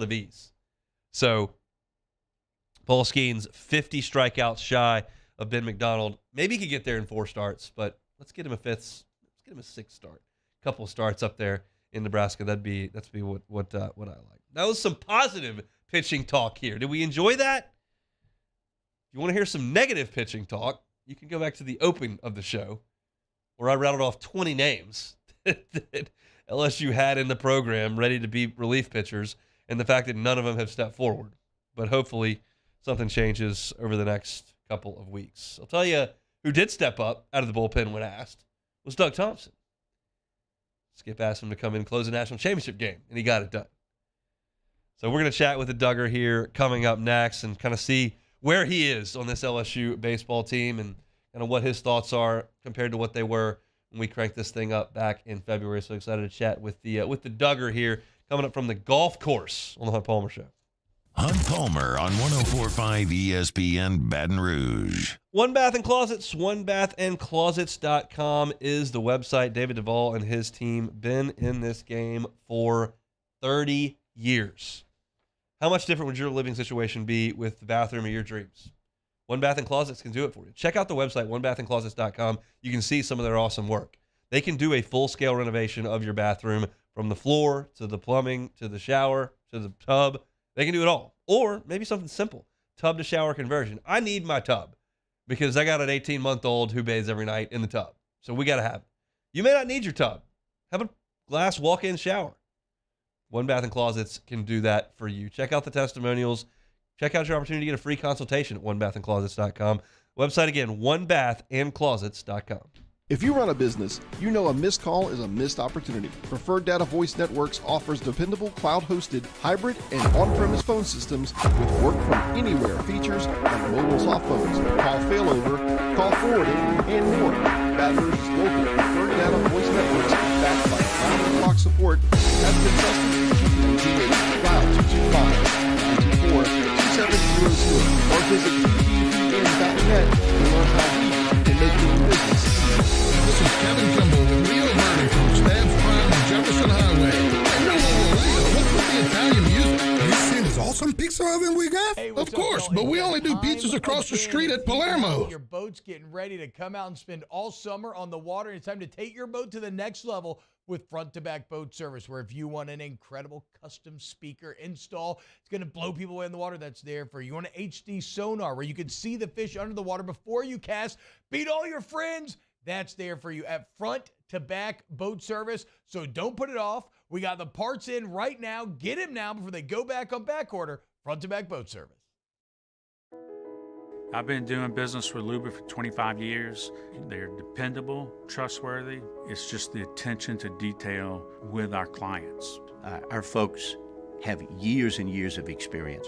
of ease. So Paul Skeens 50 strikeouts shy of Ben McDonald. Maybe he could get there in 4 starts, but let's get him a 5th. Let's get him a 6th start. Couple of starts up there in Nebraska. That's what I like. That was some positive pitching talk here. Did we enjoy that? If you want to hear some negative pitching talk, you can go back to the open of the show where I rattled off 20 names that LSU had in the program ready to be relief pitchers, and the fact that none of them have stepped forward. But hopefully something changes over the next couple of weeks. I'll tell you who did step up out of the bullpen when asked was Doug Thompson. Skip asked him to come in and close a national championship game, and he got it done. So we're going to chat with the Duggar here coming up next and kind of see where he is on this LSU baseball team and kind of what his thoughts are compared to what they were when we cranked this thing up back in February. So excited to chat with the Duggar here coming up from the golf course on the Hunt Palmer Show. Hunt Palmer on 104.5 ESPN Baton Rouge. One Bath and Closets, onebathandclosets.com is the website. David Duvall and his team been in this game for 30 years. How much different would your living situation be with the bathroom of your dreams? One Bath and Closets can do it for you. Check out the website, onebathandclosets.com. You can see some of their awesome work. They can do a full-scale renovation of your bathroom from the floor to the plumbing to the shower to the tub. They can do it all. Or maybe something simple, tub to shower conversion. I need my tub because I got an 18-month-old who bathes every night in the tub. So we got to have it. You may not need your tub. Have a glass walk-in shower. One Bath and Closets can do that for you. Check out the testimonials. Check out your opportunity to get a free consultation at onebathandclosets.com. Website again, onebathandclosets.com. If you run a business, you know a missed call is a missed opportunity. Preferred Data Voice Networks offers dependable cloud-hosted, hybrid, and on-premise phone systems with work-from-anywhere features like mobile soft phones, call failover, call forwarding, and more. Baton Rouge's local Preferred Data Voice Networks, backed by round-the-clock support, has been trusted to dial 225-924-2700 or visit bbvn.net to learn how we can make your business. This is Kevin Kimball with Leo Vernon from Stabs Prime on Jefferson Highway. Hey, no, Leo, what's with the Italian music? Have you seen this awesome pizza oven we got? Hey, of course, but we only do pizzas across the street at Palermo. Your boat's getting ready to come out and spend all summer on the water. It's time to take your boat to the next level with front-to-back boat service, where if you want an incredible custom speaker install, it's going to blow people away in the water, that's there for you. You want an HD sonar where you can see the fish under the water before you cast, beat all your friends, that's there for you at front-to-back boat service. So don't put it off. We got the parts in right now. Get them now before they go back on back order. Front-to-back boat service. I've been doing business with Luba for 25 years. They're dependable, trustworthy. It's just the attention to detail with our clients. Our folks have years and years of experience.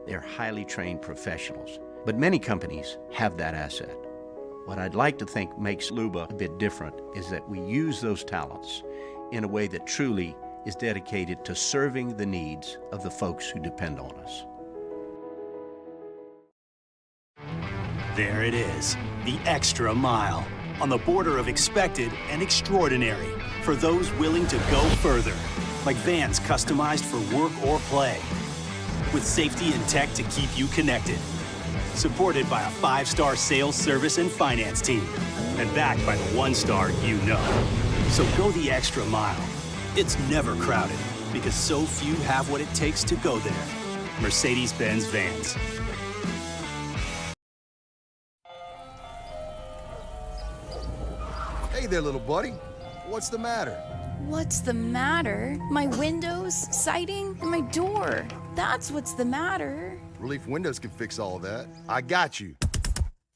They're highly trained professionals. But many companies have that asset. What I'd like to think makes Luba a bit different is that we use those talents in a way that truly is dedicated to serving the needs of the folks who depend on us. There it is, the extra mile, on the border of expected and extraordinary for those willing to go further, like vans customized for work or play, with safety and tech to keep you connected, supported by a 5-star sales, service, and finance team, and backed by the 1-star you know. So go the extra mile. It's never crowded, because so few have what it takes to go there. Mercedes-Benz Vans. Hey there, little buddy. What's the matter? What's the matter? My windows, siding, and my door. That's what's the matter. Relief Windows can fix all that. I got you.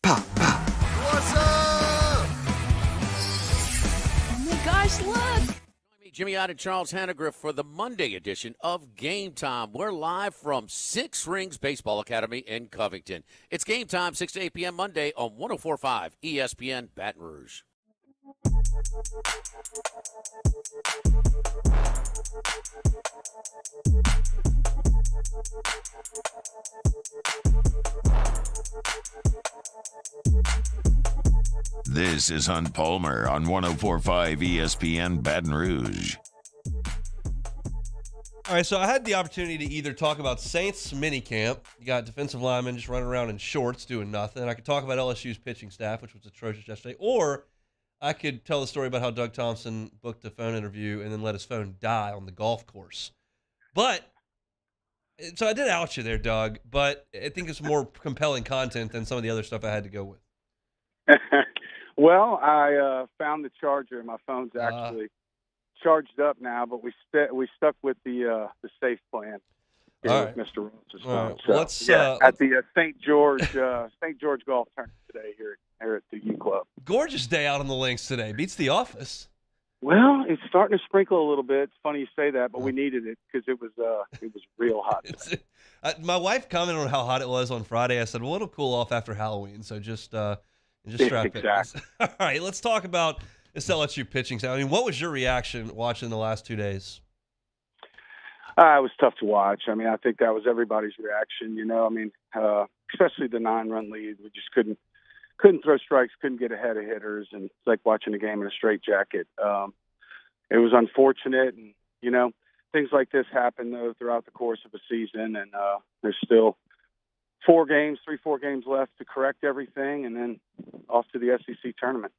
Pop, pop. What's up? Oh my gosh, look! Jimmy Ott and Charles Hannegriff for the Monday edition of Game Time. We're live from Six Rings Baseball Academy in Covington. It's Game Time, 6 to 8 p.m. Monday on 104.5 ESPN Baton Rouge. This is Hunt Palmer on 104.5 ESPN Baton Rouge. All right, so I had the opportunity to either talk about Saints minicamp. You got defensive linemen just running around in shorts doing nothing. I could talk about LSU's pitching staff, which was atrocious yesterday. Or I could tell the story about how Doug Thompson booked a phone interview and then let his phone die on the golf course. But, so I did out you there, Doug, but I think it's more compelling content than some of the other stuff I had to go with. Well, I found the charger. My phone's actually charged up now, but we stuck with the safe plan here All with right. Mr. Ross's All phone. right. So, Let's, at the St. George Golf Tournament today here at the U Club. Gorgeous day out on the links today. Beats the office. Well, it's starting to sprinkle a little bit. It's funny you say that, but we needed it because it was real hot today. My wife commented on how hot it was on Friday. I said, well, it'll cool off after Halloween, so just strap exactly. in. All right, let's talk about this LSU pitching staff. I mean, what was your reaction watching the last 2 days? It was tough to watch. I mean, I think that was everybody's reaction. You know, I mean, especially the 9-run lead. We just couldn't throw strikes, couldn't get ahead of hitters, and it's like watching a game in a straitjacket. It was unfortunate, and you know, things like this happen though throughout the course of a season, and there's still 4 games left to correct everything, and then off to the SEC tournament.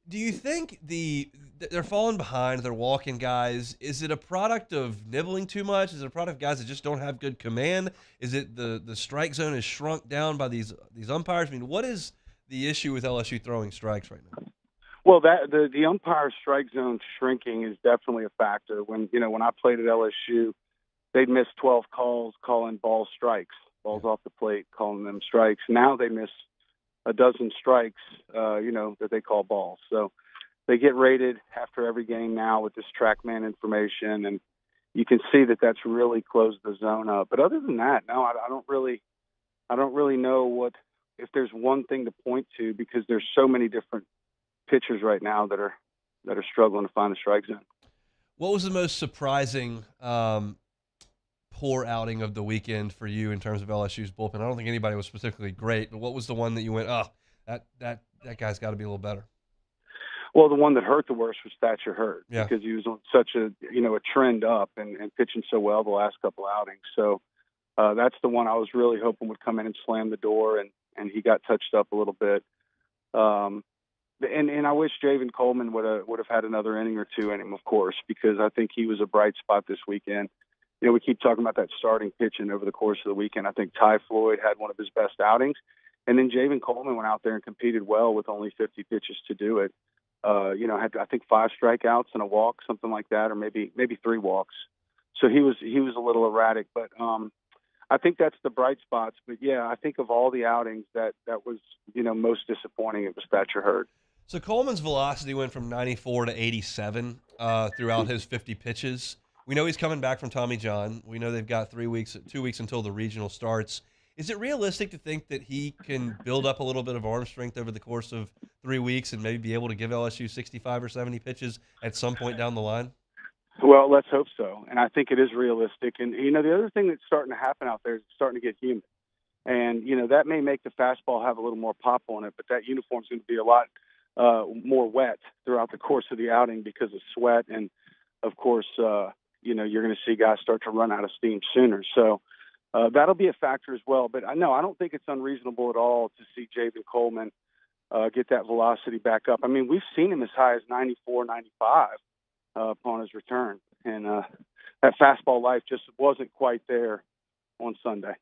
Do you think they're falling behind, they're walking guys? Is it a product of nibbling too much? Is it a product of guys that just don't have good command? Is it the strike zone is shrunk down by these umpires? I mean, what is the issue with LSU throwing strikes right now? Well, the umpire strike zone shrinking is definitely a factor. When I played at LSU, they'd miss 12 calls calling balls off the plate, calling them strikes. Now they miss a dozen strikes, that they call balls. So they get rated after every game now with this TrackMan information, and you can see that that's really closed the zone up. But other than that, no, I don't really know if there's one thing to point to, because there's so many different pitchers right now that are struggling to find the strike zone. What was the most surprising poor outing of the weekend for you in terms of LSU's bullpen? I don't think anybody was specifically great, but what was the one that you went, that guy's got to be a little better? Well, the one that hurt the worst was Thatcher Hurd, Yeah. because he was on such a trend up and pitching so well the last couple outings. So that's the one I was really hoping would come in and slam the door, and he got touched up a little bit. And I wish Javen Coleman would have had another inning or two in him, of course, because I think he was a bright spot this weekend. You know, we keep talking about that starting pitching over the course of the weekend. I think Ty Floyd had one of his best outings. And then Javen Coleman went out there and competed well with only 50 pitches to do it. Had, I think, 5 strikeouts and a walk, something like that, or maybe 3 walks. So he was a little erratic. But I think that's the bright spots. But, yeah, I think of all the outings that was, most disappointing, it was Thatcher Hurd. So Coleman's velocity went from 94 to 87 throughout his 50 pitches. We know he's coming back from Tommy John. We know they've got 2 weeks until the regional starts. Is it realistic to think that he can build up a little bit of arm strength over the course of 3 weeks and maybe be able to give LSU 65 or 70 pitches at some point down the line? Well, let's hope so. And I think it is realistic. And, the other thing that's starting to happen out there is it's starting to get humid. And, that may make the fastball have a little more pop on it, but that uniform's going to be a lot more wet throughout the course of the outing because of sweat. And, of course, you're going to see guys start to run out of steam sooner. So that'll be a factor as well. But I don't think it's unreasonable at all to see Javen Coleman get that velocity back up. I mean, we've seen him as high as 94, 95 upon his return. And that fastball life just wasn't quite there on Sunday.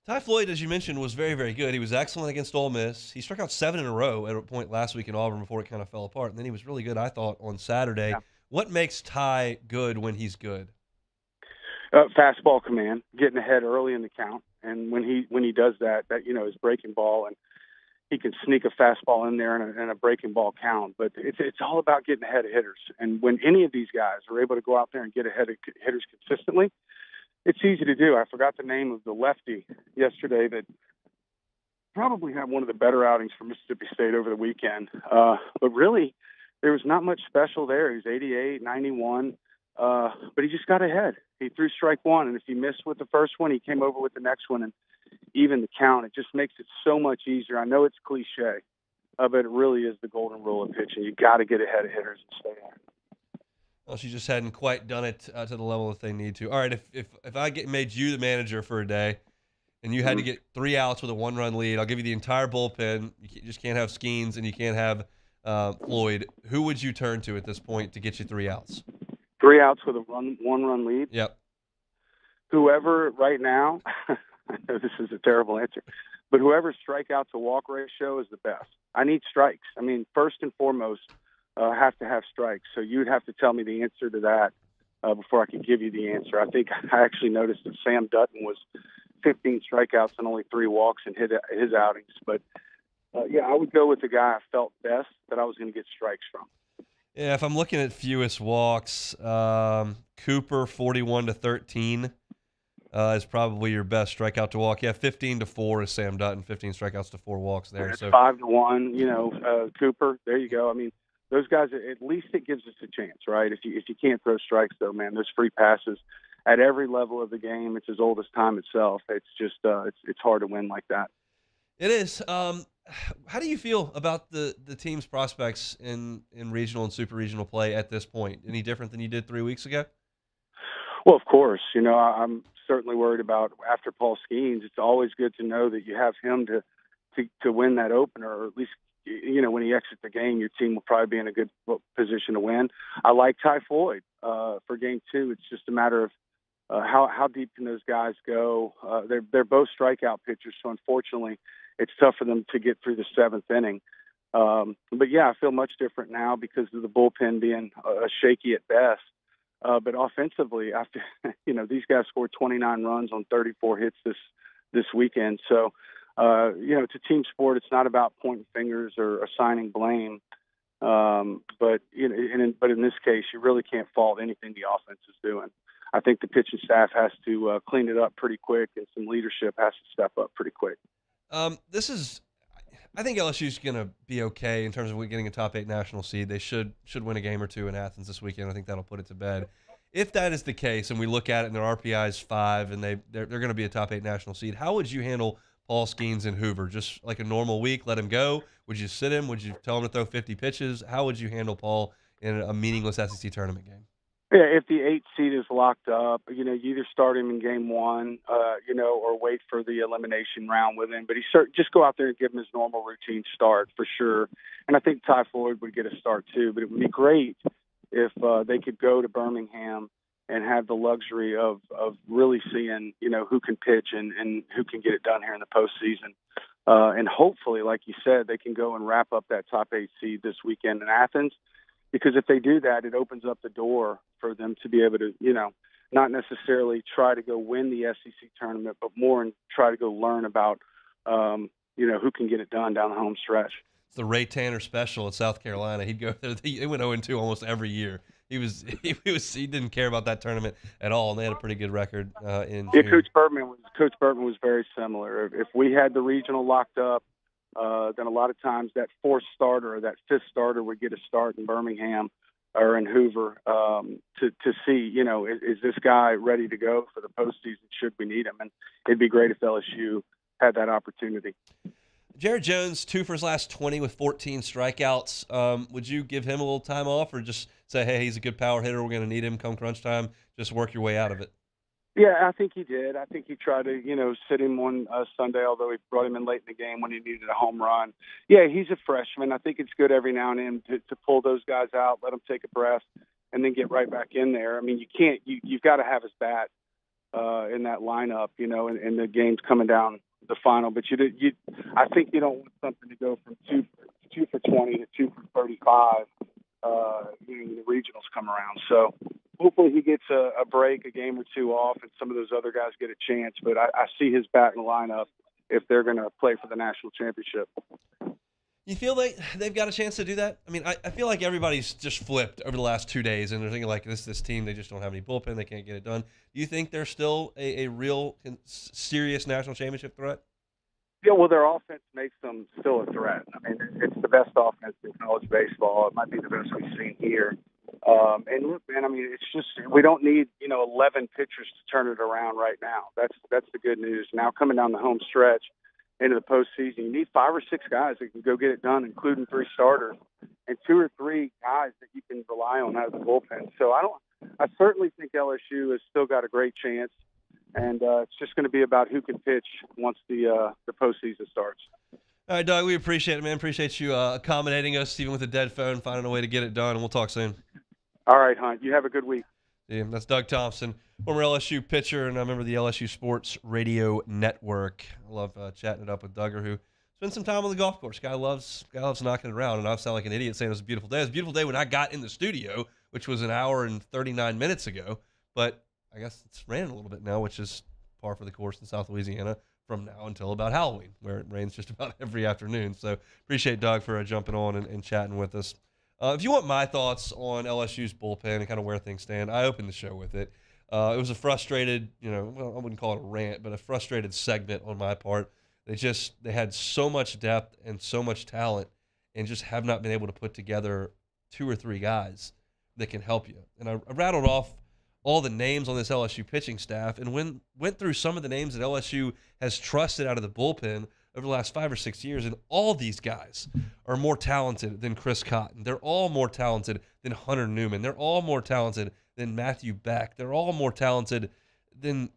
Ty Floyd, as you mentioned, was very, very good. He was excellent against Ole Miss. He struck out 7 in a row at a point last week in Auburn before it kind of fell apart. And then he was really good, I thought, on Saturday. Yeah. What makes Ty good when he's good? Fastball command, getting ahead early in the count. And when he does that his breaking ball, and he can sneak a fastball in there and a breaking ball count. But it's all about getting ahead of hitters. And when any of these guys are able to go out there and get ahead of hitters consistently, it's easy to do. I forgot the name of the lefty yesterday that probably had one of the better outings for Mississippi State over the weekend. But really, there was not much special there. He was 88, 91, but he just got ahead. He threw strike one, and if he missed with the first one, he came over with the next one and even the count. It just makes it so much easier. I know it's cliche, but it really is the golden rule of pitching. You got to get ahead of hitters and stay there. Well, she just hadn't quite done it to the level that they need to. All right, if I made you the manager for a day, and you had to get 3 outs with a 1-run lead, I'll give you the entire bullpen. You just can't have Skeens and you can't have Floyd. Who would you turn to at this point to get you 3 outs? 3 outs with a 1-run lead. Yep. Whoever right now, I know this is a terrible answer, but whoever's strikeout to walk ratio is the best. I need strikes. I mean, first and foremost, have to have strikes. So you'd have to tell me the answer to that before I could give you the answer. I think I actually noticed that Sam Dutton was 15 strikeouts and only 3 walks in his outings. But, yeah, I would go with the guy I felt best that I was going to get strikes from. Yeah, if I'm looking at fewest walks, Cooper 41-13 is probably your best strikeout to walk. Yeah, 15-4 is Sam Dutton, 15 strikeouts to 4 walks there. It's So 5-1, Cooper. There you go. I mean, those guys, at least it gives us a chance, right? If you can't throw strikes, though, man, those free passes at every level of the game, it's as old as time itself. It's just it's hard to win like that. it is. How do you feel about the team's prospects in regional and super regional play at this point? Any different than you did 3 weeks ago? Well, of course. I'm certainly worried about after Paul Skeens. It's always good to know that you have him to win that opener, or at least, when he exits the game, your team will probably be in a good position to win. I like Ty Floyd for game 2. It's just a matter of how deep can those guys go. They're both strikeout pitchers, so unfortunately it's tough for them to get through the 7th inning. But, yeah, I feel much different now because of the bullpen being shaky at best. But offensively, after these guys scored 29 runs on 34 hits this weekend. So, it's a team sport. It's not about pointing fingers or assigning blame. But in this case, you really can't fault anything the offense is doing. I think the pitching staff has to clean it up pretty quick, and some leadership has to step up pretty quick. I think LSU's going to be okay in terms of getting a top 8 national seed. They should win a game or 2 in Athens this weekend. I think that'll put it to bed. If that is the case, and we look at it and their RPI is 5, and they're going to be a top 8 national seed, how would you handle Paul Skeens and Hoover? Just like a normal week, let him go? Would you sit him? Would you tell him to throw 50 pitches? How would you handle Paul in a meaningless SEC tournament game? Yeah, if the 8th seed is locked up, you either start him in game 1, or wait for the elimination round with him. But just go out there and give him his normal routine start for sure. And I think Ty Floyd would get a start too. But it would be great if they could go to Birmingham and have the luxury of really seeing, who can pitch and who can get it done here in the postseason. And hopefully, like you said, they can go and wrap up that top 8 seed this weekend in Athens. Because if they do that, it opens up the door for them to be able to, not necessarily try to go win the SEC tournament, but more and try to go learn about, who can get it done down the home stretch. It's the Ray Tanner special at South Carolina. He'd go there. They went 0-2 almost every year. He didn't care about that tournament at all, and they had a pretty good record in June. Coach Burtman was very similar. If we had the regional locked up, then a lot of times that 4th starter or that 5th starter would get a start in Birmingham or in Hoover to see, is this guy ready to go for the postseason should we need him? And it'd be great if LSU had that opportunity. Jared Jones, 2 for his last 20 with 14 strikeouts. Would you give him a little time off or just say, hey, he's a good power hitter, we're going to need him come crunch time, just work your way out of it? Yeah, I think he did. I think he tried to, sit him on Sunday, although he brought him in late in the game when he needed a home run. Yeah, he's a freshman. I think it's good every now and then to pull those guys out, let them take a breath, and then get right back in there. I mean, you've got to have his bat in that lineup, and the game's coming down the final. But I think you don't want something to go from 2 for 20 to 2 for 35 when the regionals come around. So hopefully he gets a break, a game or 2 off, and some of those other guys get a chance. But I see his bat in the lineup if they're going to play for the national championship. You feel they've got a chance to do that? I mean, I feel like everybody's just flipped over the last 2 days, and they're thinking like this team, they just don't have any bullpen, they can't get it done. Do you think they're still a real serious national championship threat? Yeah, well, their offense makes them still a threat. I mean, it's the best offense in college baseball. It might be the best we've seen here. And look, man, I mean, it's just we don't need 11 pitchers to turn it around right now. That's the good news. Now coming down the home stretch into the postseason, you need 5 or 6 guys that can go get it done, including 3 starters. and 2 or 3 guys that you can rely on out of the bullpen. So I certainly think LSU has still got a great chance, and it's just going to be about who can pitch once the postseason starts. All right, Doug, we appreciate it, man. Appreciate you accommodating us, even with a dead phone, finding a way to get it done, and we'll talk soon. All right, Hunt. You have a good week. Yeah, that's Doug Thompson, former LSU pitcher, and a member of the LSU Sports Radio Network. I love chatting it up with Duggar, who spends some time on the golf course. Guy loves knocking it around, and I sound like an idiot saying it was a beautiful day. It was a beautiful day when I got in the studio, which was an hour and 39 minutes ago, but I guess it's raining a little bit now, which is par for the course in South Louisiana from now until about Halloween, where it rains just about every afternoon. So appreciate Doug for jumping on and chatting with us. If you want my thoughts on LSU's bullpen and kind of where things stand, I opened the show with it. It was a frustrated, well, I wouldn't call it a rant, but a frustrated segment on my part. They had so much depth and so much talent and just have not been able to put together 2 or 3 guys that can help you. And I rattled off all the names on this LSU pitching staff and went through some of the names that LSU has trusted out of the bullpen over the last 5 or 6 years, and all these guys are more talented than Chris Cotton. They're all more talented than Hunter Newman. They're all more talented than Matthew Beck. They're all more talented than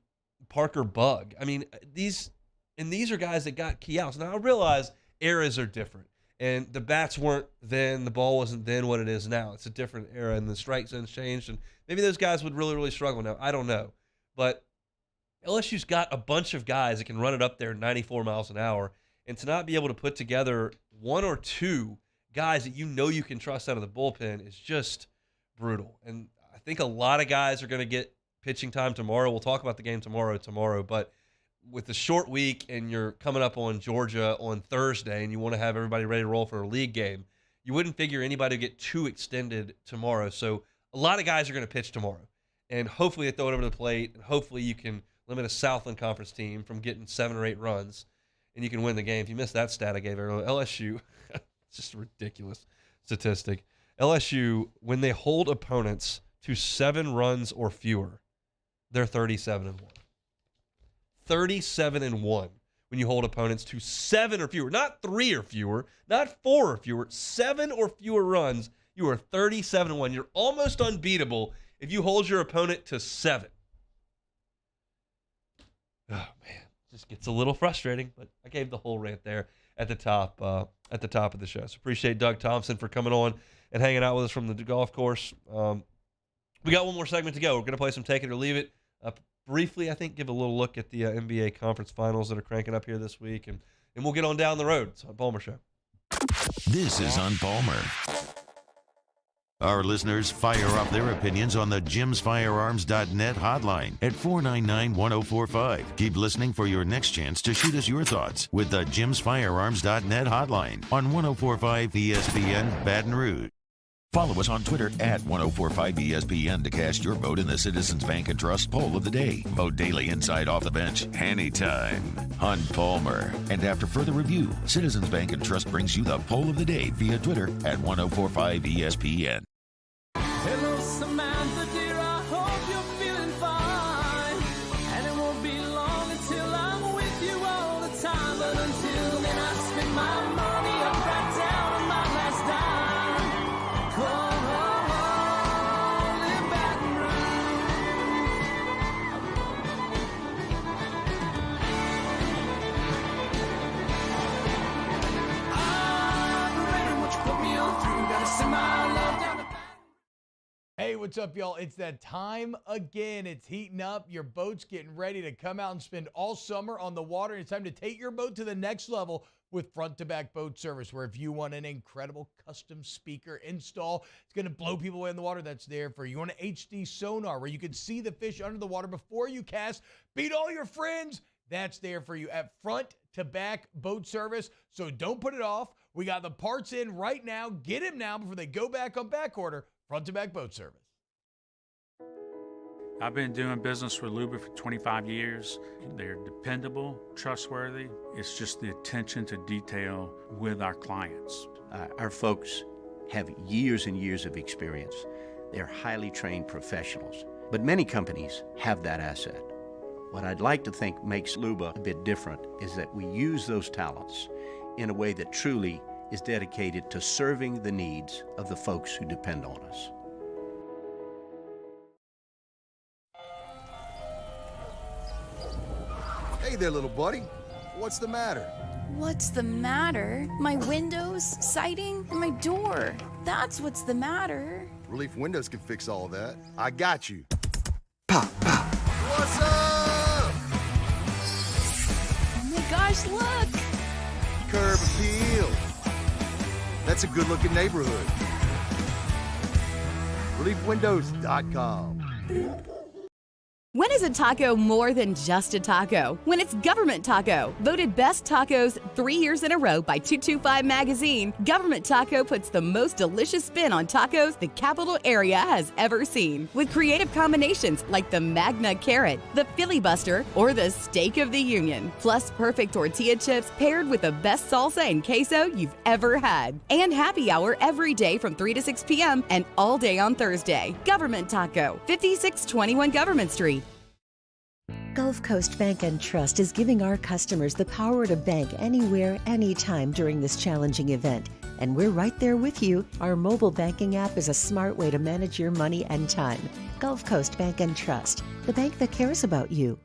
Parker Bugg. I mean, these are guys that got key outs. Now, I realize eras are different, and the bats weren't then, the ball wasn't then what it is now. It's a different era, and the strike zone's changed, and maybe those guys would really, really struggle now. I don't know. But LSU's got a bunch of guys that can run it up there 94 miles an hour, and to not be able to put together 1 or 2 guys that you can trust out of the bullpen is just brutal. And I think a lot of guys are going to get pitching time tomorrow. We'll talk about the game tomorrow, but with the short week and you're coming up on Georgia on Thursday and you want to have everybody ready to roll for a league game, you wouldn't figure anybody would get too extended tomorrow. So a lot of guys are going to pitch tomorrow, and hopefully they throw it over the plate, and hopefully you can limit a Southland Conference team from getting 7 or 8 runs, and you can win the game. If you missed that stat I gave earlier, LSU, it's just a ridiculous statistic. LSU, when they hold opponents to 7 runs or fewer, they're 37-1. 37-1 when you hold opponents to 7 or fewer, not 3 or fewer, not 4 or fewer, 7 or fewer runs. You are 37-1. You're almost unbeatable if you hold your opponent to 7. Oh man, just gets a little frustrating, but I gave the whole rant there at the top of the show. So appreciate Doug Thompson for coming on and hanging out with us from the golf course. We got one more segment to go. We're going to play some Take It or Leave It. Briefly, I think, give a little look at the NBA conference finals that are cranking up here this week, and we'll get on down the road. It's on Palmer Show. This is on Palmer. Our listeners fire off their opinions on the jimsfirearms.net hotline at 499-1045. Keep listening for your next chance to shoot us your thoughts with the jimsfirearms.net hotline on 1045 ESPN Baton Rouge. Follow us on Twitter at 1045ESPN to cast your vote in the Citizens Bank and Trust poll of the day. Vote daily inside off the bench, anytime. Hunt Palmer. And after further review, Citizens Bank and Trust brings you the poll of the day via Twitter at 1045ESPN. Hello, Samantha, dear, I hope you're feeling fine. And it won't be long until I'm with you all the time. But until then, I spend my money up right down on my last dime. Come on, in Baton Rouge. I'm ready, what you put me on through. Gotta send my love down to Hey, what's up, y'all? It's that time again. It's heating up. Your boat's getting ready to come out and spend all summer on the water. It's time to take your boat to the next level with front-to-back boat service, where if you want an incredible custom speaker install, it's going to blow people away in the water, that's there for you. You want an HD sonar where you can see the fish under the water before you cast, beat all your friends, that's there for you at front-to-back boat service. So don't put it off. We got the parts in right now. Get them now before they go back on back order. Front-to-back boat service. I've been doing business with Luba for 25 years. They're dependable, trustworthy. It's just the attention to detail with our clients. Our folks have years and years of experience. They're highly trained professionals, but many companies have that asset. What I'd like to think makes Luba a bit different is that we use those talents in a way that truly is dedicated to serving the needs of the folks who depend on us. Hey there, little buddy. What's the matter? What's the matter? My windows, siding, and my door. That's what's the matter. Relief Windows can fix all that. I got you. Pop, pop. What's up? Oh my gosh, look! Curb appeal. That's a good-looking neighborhood. ReliefWindows.com. When is a taco more than just a taco? When it's Government Taco. Voted best tacos 3 years in a row by 225 Magazine, Government Taco puts the most delicious spin on tacos the capital area has ever seen. With creative combinations like the Magna Carrot, the Filibuster, or the Steak of the Union. Plus perfect tortilla chips paired with the best salsa and queso you've ever had. And happy hour every day from 3 to 6 p.m. and all day on Thursday. Government Taco, 5621 Government Street. Gulf Coast Bank and Trust is giving our customers the power to bank anywhere, anytime during this challenging event. And we're right there with you. Our mobile banking app is a smart way to manage your money and time. Gulf Coast Bank and Trust, the bank that cares about you.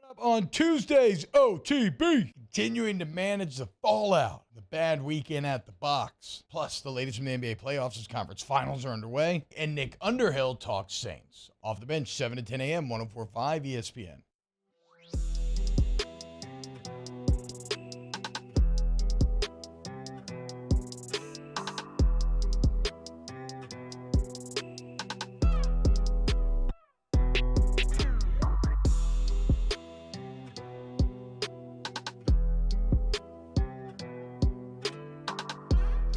Up on Tuesday's OTB, continuing to manage the fallout, the bad weekend at the box, plus the latest from the NBA playoffs as conference finals are underway. And Nick Underhill talks Saints. Off the bench, 7 to 10 a.m., 104.5 ESPN.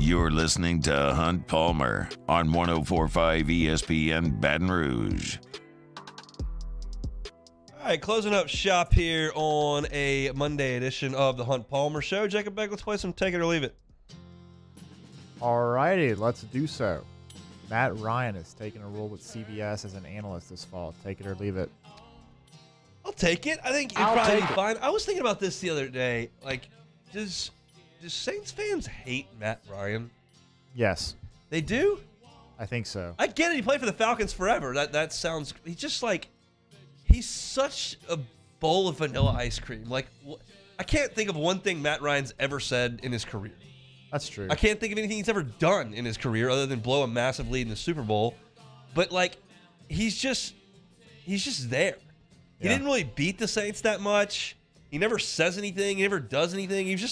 You're listening to Hunt Palmer on 104.5 ESPN Baton Rouge. All right, closing up shop here on a Monday edition of the Hunt Palmer Show. Jacob Beck, let's play some Take It or Leave It. All righty, let's do so. Matt Ryan is taking a role with CBS as an analyst this fall. Take it or leave it. I'll take it. I think it'd probably be fine. I was thinking about this the other day. Like, does Saints fans hate Matt Ryan? Yes. They do? I think so. I get it. He played for the Falcons forever. That sounds... He's just like... He's such a bowl of vanilla ice cream. Like, I can't think of one thing Matt Ryan's ever said in his career. That's true. I can't think of anything he's ever done in his career other than blow a massive lead in the Super Bowl. But, like, he's just there. He didn't really beat the Saints that much. He never says anything. He never does anything. He was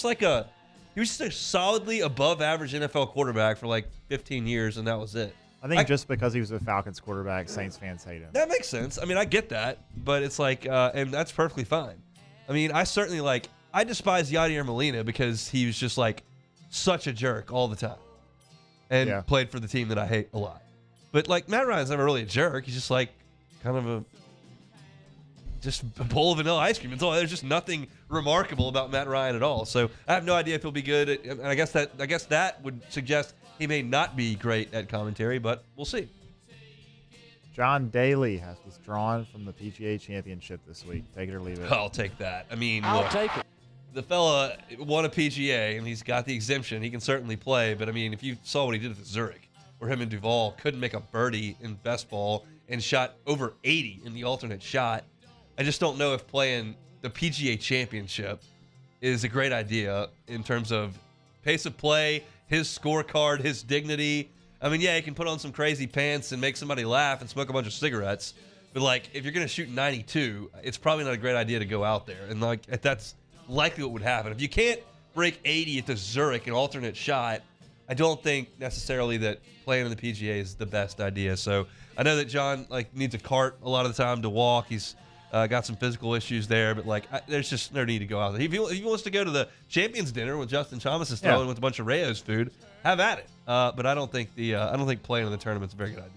just a solidly above average NFL quarterback for like 15 years, and that was it. I think just because he was a Falcons quarterback, Saints fans hate him. That makes sense. I mean, I get that, but it's like, and that's perfectly fine. I mean, I despise Yadier Molina because he was just like such a jerk all the time and played for the team that I hate a lot. But like Matt Ryan's never really a jerk. He's just like kind of a bowl of vanilla ice cream. There's just nothing remarkable about Matt Ryan at all. So I have no idea if he'll be good. And I guess that would suggest he may not be great at commentary, but we'll see. John Daly has withdrawn from the PGA Championship this week. Take it or leave it. I'll take that. I mean, I'll take it. The fella won a PGA, and he's got the exemption. He can certainly play, but I mean, if you saw what he did at Zurich, where him and Duval couldn't make a birdie in best ball and shot over 80 in the alternate shot, I just don't know if playing the PGA Championship is a great idea in terms of pace of play, his scorecard, his dignity. I mean, yeah, he can put on some crazy pants and make somebody laugh and smoke a bunch of cigarettes, But, like, if you're going to shoot 92, it's probably not a great idea to go out there. And, like, that's likely what would happen. If you can't break 80 at the Zurich, an alternate shot, I don't think necessarily that playing in the PGA is the best idea. So I know that John, like, needs a cart a lot of the time to walk. He's got some physical issues there. But, like, there's just no need to go out there. If he wants to go to the Champions Dinner with Justin Thomas is throwing with a bunch of Rayo's food, have at it. But I don't think playing in the tournament's a very good idea.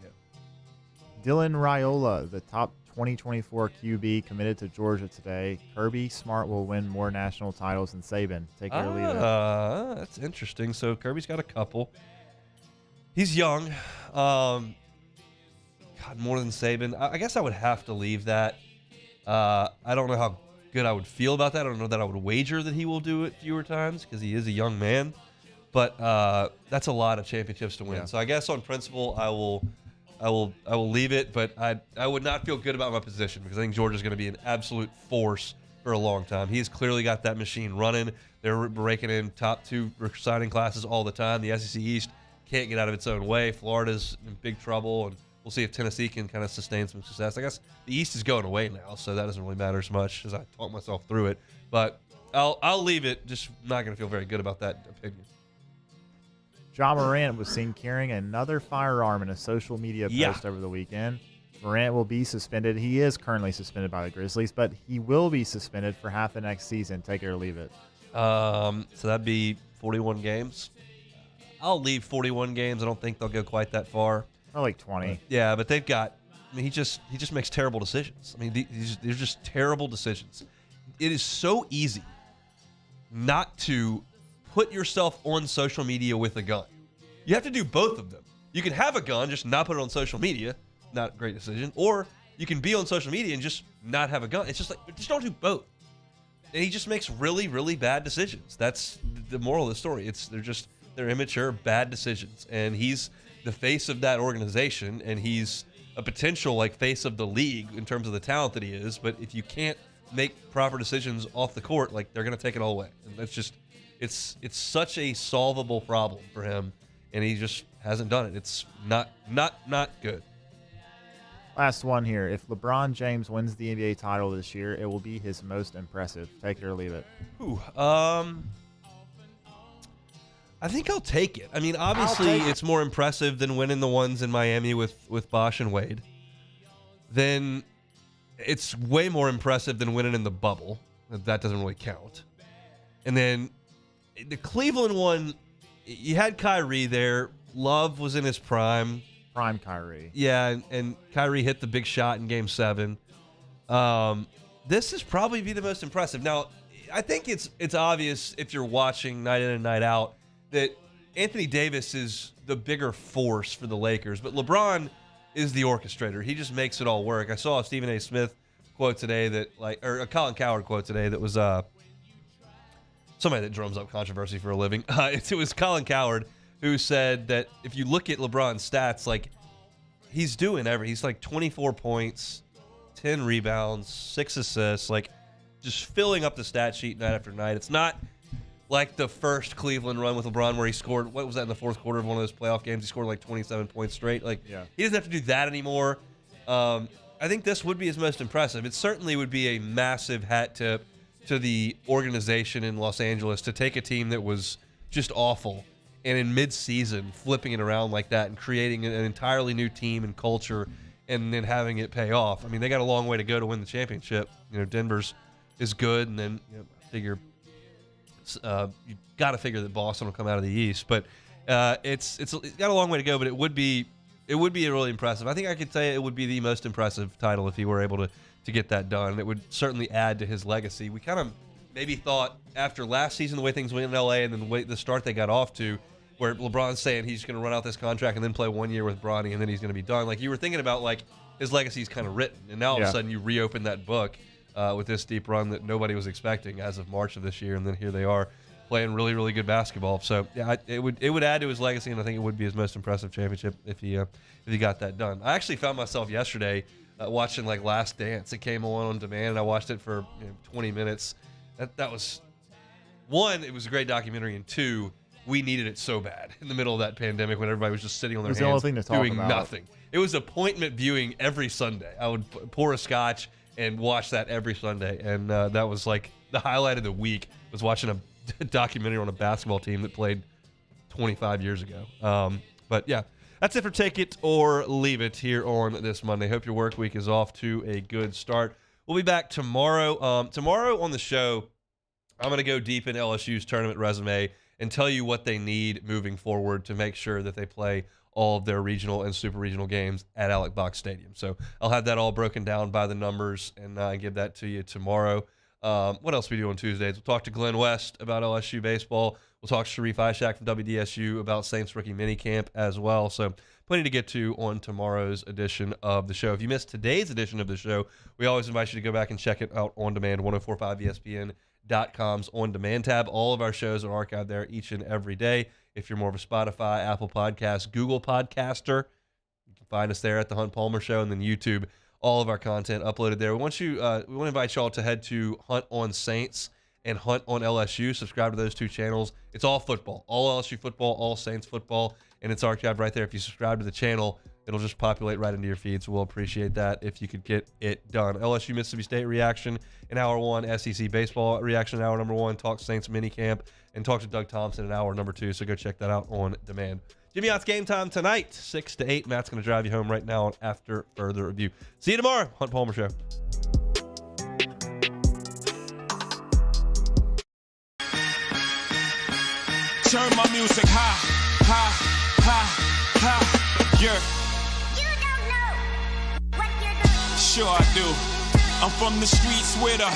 Dylan Raiola, the top 2024 QB, committed to Georgia today. Kirby Smart will win more national titles than Saban. Take it or leave it. That's interesting. So Kirby's got a couple. He's young. God, more than Saban. I guess I would have to leave that. I don't know how good I would feel about that. I don't know that I would wager that he will do it fewer times because he is a young man. But that's a lot of championships to win. Yeah. So I guess on principle, I will leave it, but I would not feel good about my position because I think Georgia's going to be an absolute force for a long time. He's clearly got that machine running. They're breaking in top 2 signing classes all the time. The SEC East can't get out of its own way. Florida's in big trouble, and we'll see if Tennessee can kind of sustain some success. I guess the East is going away now, so that doesn't really matter as much as I talk myself through it. But I'll leave it. Just not going to feel very good about that opinion. John Morant was seen carrying another firearm in a social media post over the weekend. Morant will be suspended. He is currently suspended by the Grizzlies, but he will be suspended for half the next season. Take it or leave it. So that'd be 41 games. I'll leave 41 games. I don't think they'll go quite that far. Or like 20. Yeah, but they've got. I mean, he just makes terrible decisions. I mean, they're just terrible decisions. It is so easy not to put yourself on social media with a gun. You have to do both of them. You can have a gun, just not put it on social media. Not a great decision. Or you can be on social media and just not have a gun. It's just like, just don't do both. And he just makes really, really bad decisions. That's the moral of the story. They're immature, bad decisions. And he's the face of that organization, and he's a potential like face of the league in terms of the talent that he is. But if you can't make proper decisions off the court, like, they're going to take it all away. And that's just, it's such a solvable problem for him, and he just hasn't done it. It's not good. Last one here. If LeBron James wins the NBA title this year, it will be his most impressive. Take it or leave it. I think I'll take it. I mean, obviously, it's more impressive than winning the ones in Miami with Bosh and Wade. Then it's way more impressive than winning in the bubble. That doesn't really count. And then the Cleveland one, you had Kyrie there. Love was in his prime. Prime Kyrie. Yeah, and Kyrie hit the big shot in Game 7. This is probably be the most impressive. Now, I think it's obvious if you're watching night in and night out that Anthony Davis is the bigger force for the Lakers, but LeBron is the orchestrator. He just makes it all work. I saw a Stephen A. Smith quote today or a Colin Cowherd quote today that was somebody that drums up controversy for a living. It was Colin Cowherd who said that if you look at LeBron's stats, like, he's doing he's like 24 points, 10 rebounds, 6 assists, like, just filling up the stat sheet night after night. It's not like the first Cleveland run with LeBron where he scored, what was that, in the fourth quarter of one of those playoff games? He scored like 27 points straight. Like, he doesn't have to do that anymore. I think this would be his most impressive. It certainly would be a massive hat tip to the organization in Los Angeles to take a team that was just awful and in mid-season flipping it around like that and creating an entirely new team and culture and then having it pay off. I mean, they got a long way to go to win the championship. You know, Denver's is good, and then you got to figure that Boston will come out of the East. But it's got a long way to go, but it would be really impressive. I think I could say it would be the most impressive title if he were able to get that done. It would certainly add to his legacy. We kind of maybe thought after last season, the way things went in L.A. and then the start they got off to, where LeBron's saying he's going to run out this contract and then play 1 year with Bronny and then he's going to be done. Like, you were thinking about, like, his legacy's kind of written. And now all of a sudden you reopen that book with this deep run that nobody was expecting as of March of this year. And then here they are playing really, really good basketball. So, yeah, it would add to his legacy, and I think it would be his most impressive championship if he got that done. I actually found myself yesterday watching, like, Last Dance. It came on demand, and I watched it for 20 minutes. That was, one, it was a great documentary, and two, we needed it so bad in the middle of that pandemic when everybody was just sitting on their hands doing nothing. It was appointment viewing every Sunday. I would pour a scotch and watch that every Sunday, and that was like the highlight of the week, was watching a documentary on a basketball team that played 25 years ago. But yeah, that's it for Take It or Leave It here on this Monday. Hope your work week is off to a good start. We'll be back tomorrow. Tomorrow on the show, I'm going to go deep in LSU's tournament resume and tell you what they need moving forward to make sure that they play all of their regional and super regional games at Alec Box Stadium. So I'll have that all broken down by the numbers and give that to you tomorrow. What else we do on Tuesdays? We'll talk to Glenn West about LSU baseball. We'll talk to Sharif Ishak from WDSU about Saints rookie minicamp as well. So plenty to get to on tomorrow's edition of the show. If you missed today's edition of the show, we always invite you to go back and check it out on demand, 1045ESPN.com's On Demand tab. All of our shows are archived there each and every day. If you're more of a Spotify, Apple Podcast, Google Podcaster, you can find us there at The Hunt Palmer Show, and then YouTube. All of our content uploaded there. We want to invite y'all to head to Hunt on Saints and Hunt on LSU. Subscribe to those two channels. It's all football, all LSU football, all Saints football, and it's archived right there. If you subscribe to the channel, it'll just populate right into your feed, so we'll appreciate that if you could get it done. LSU Mississippi State reaction in hour one, SEC baseball reaction in hour number one, talk Saints minicamp, and talk to Doug Thompson in hour number two, so go check that out on demand. Jimmy Ott's Game Time tonight, 6 to 8. Matt's going to drive you home right now after further review. See you tomorrow. Hunt Palmer Show. Turn my music high, high, high, high. Yeah. You don't know what you're doing. Sure I do. I'm from the streets with a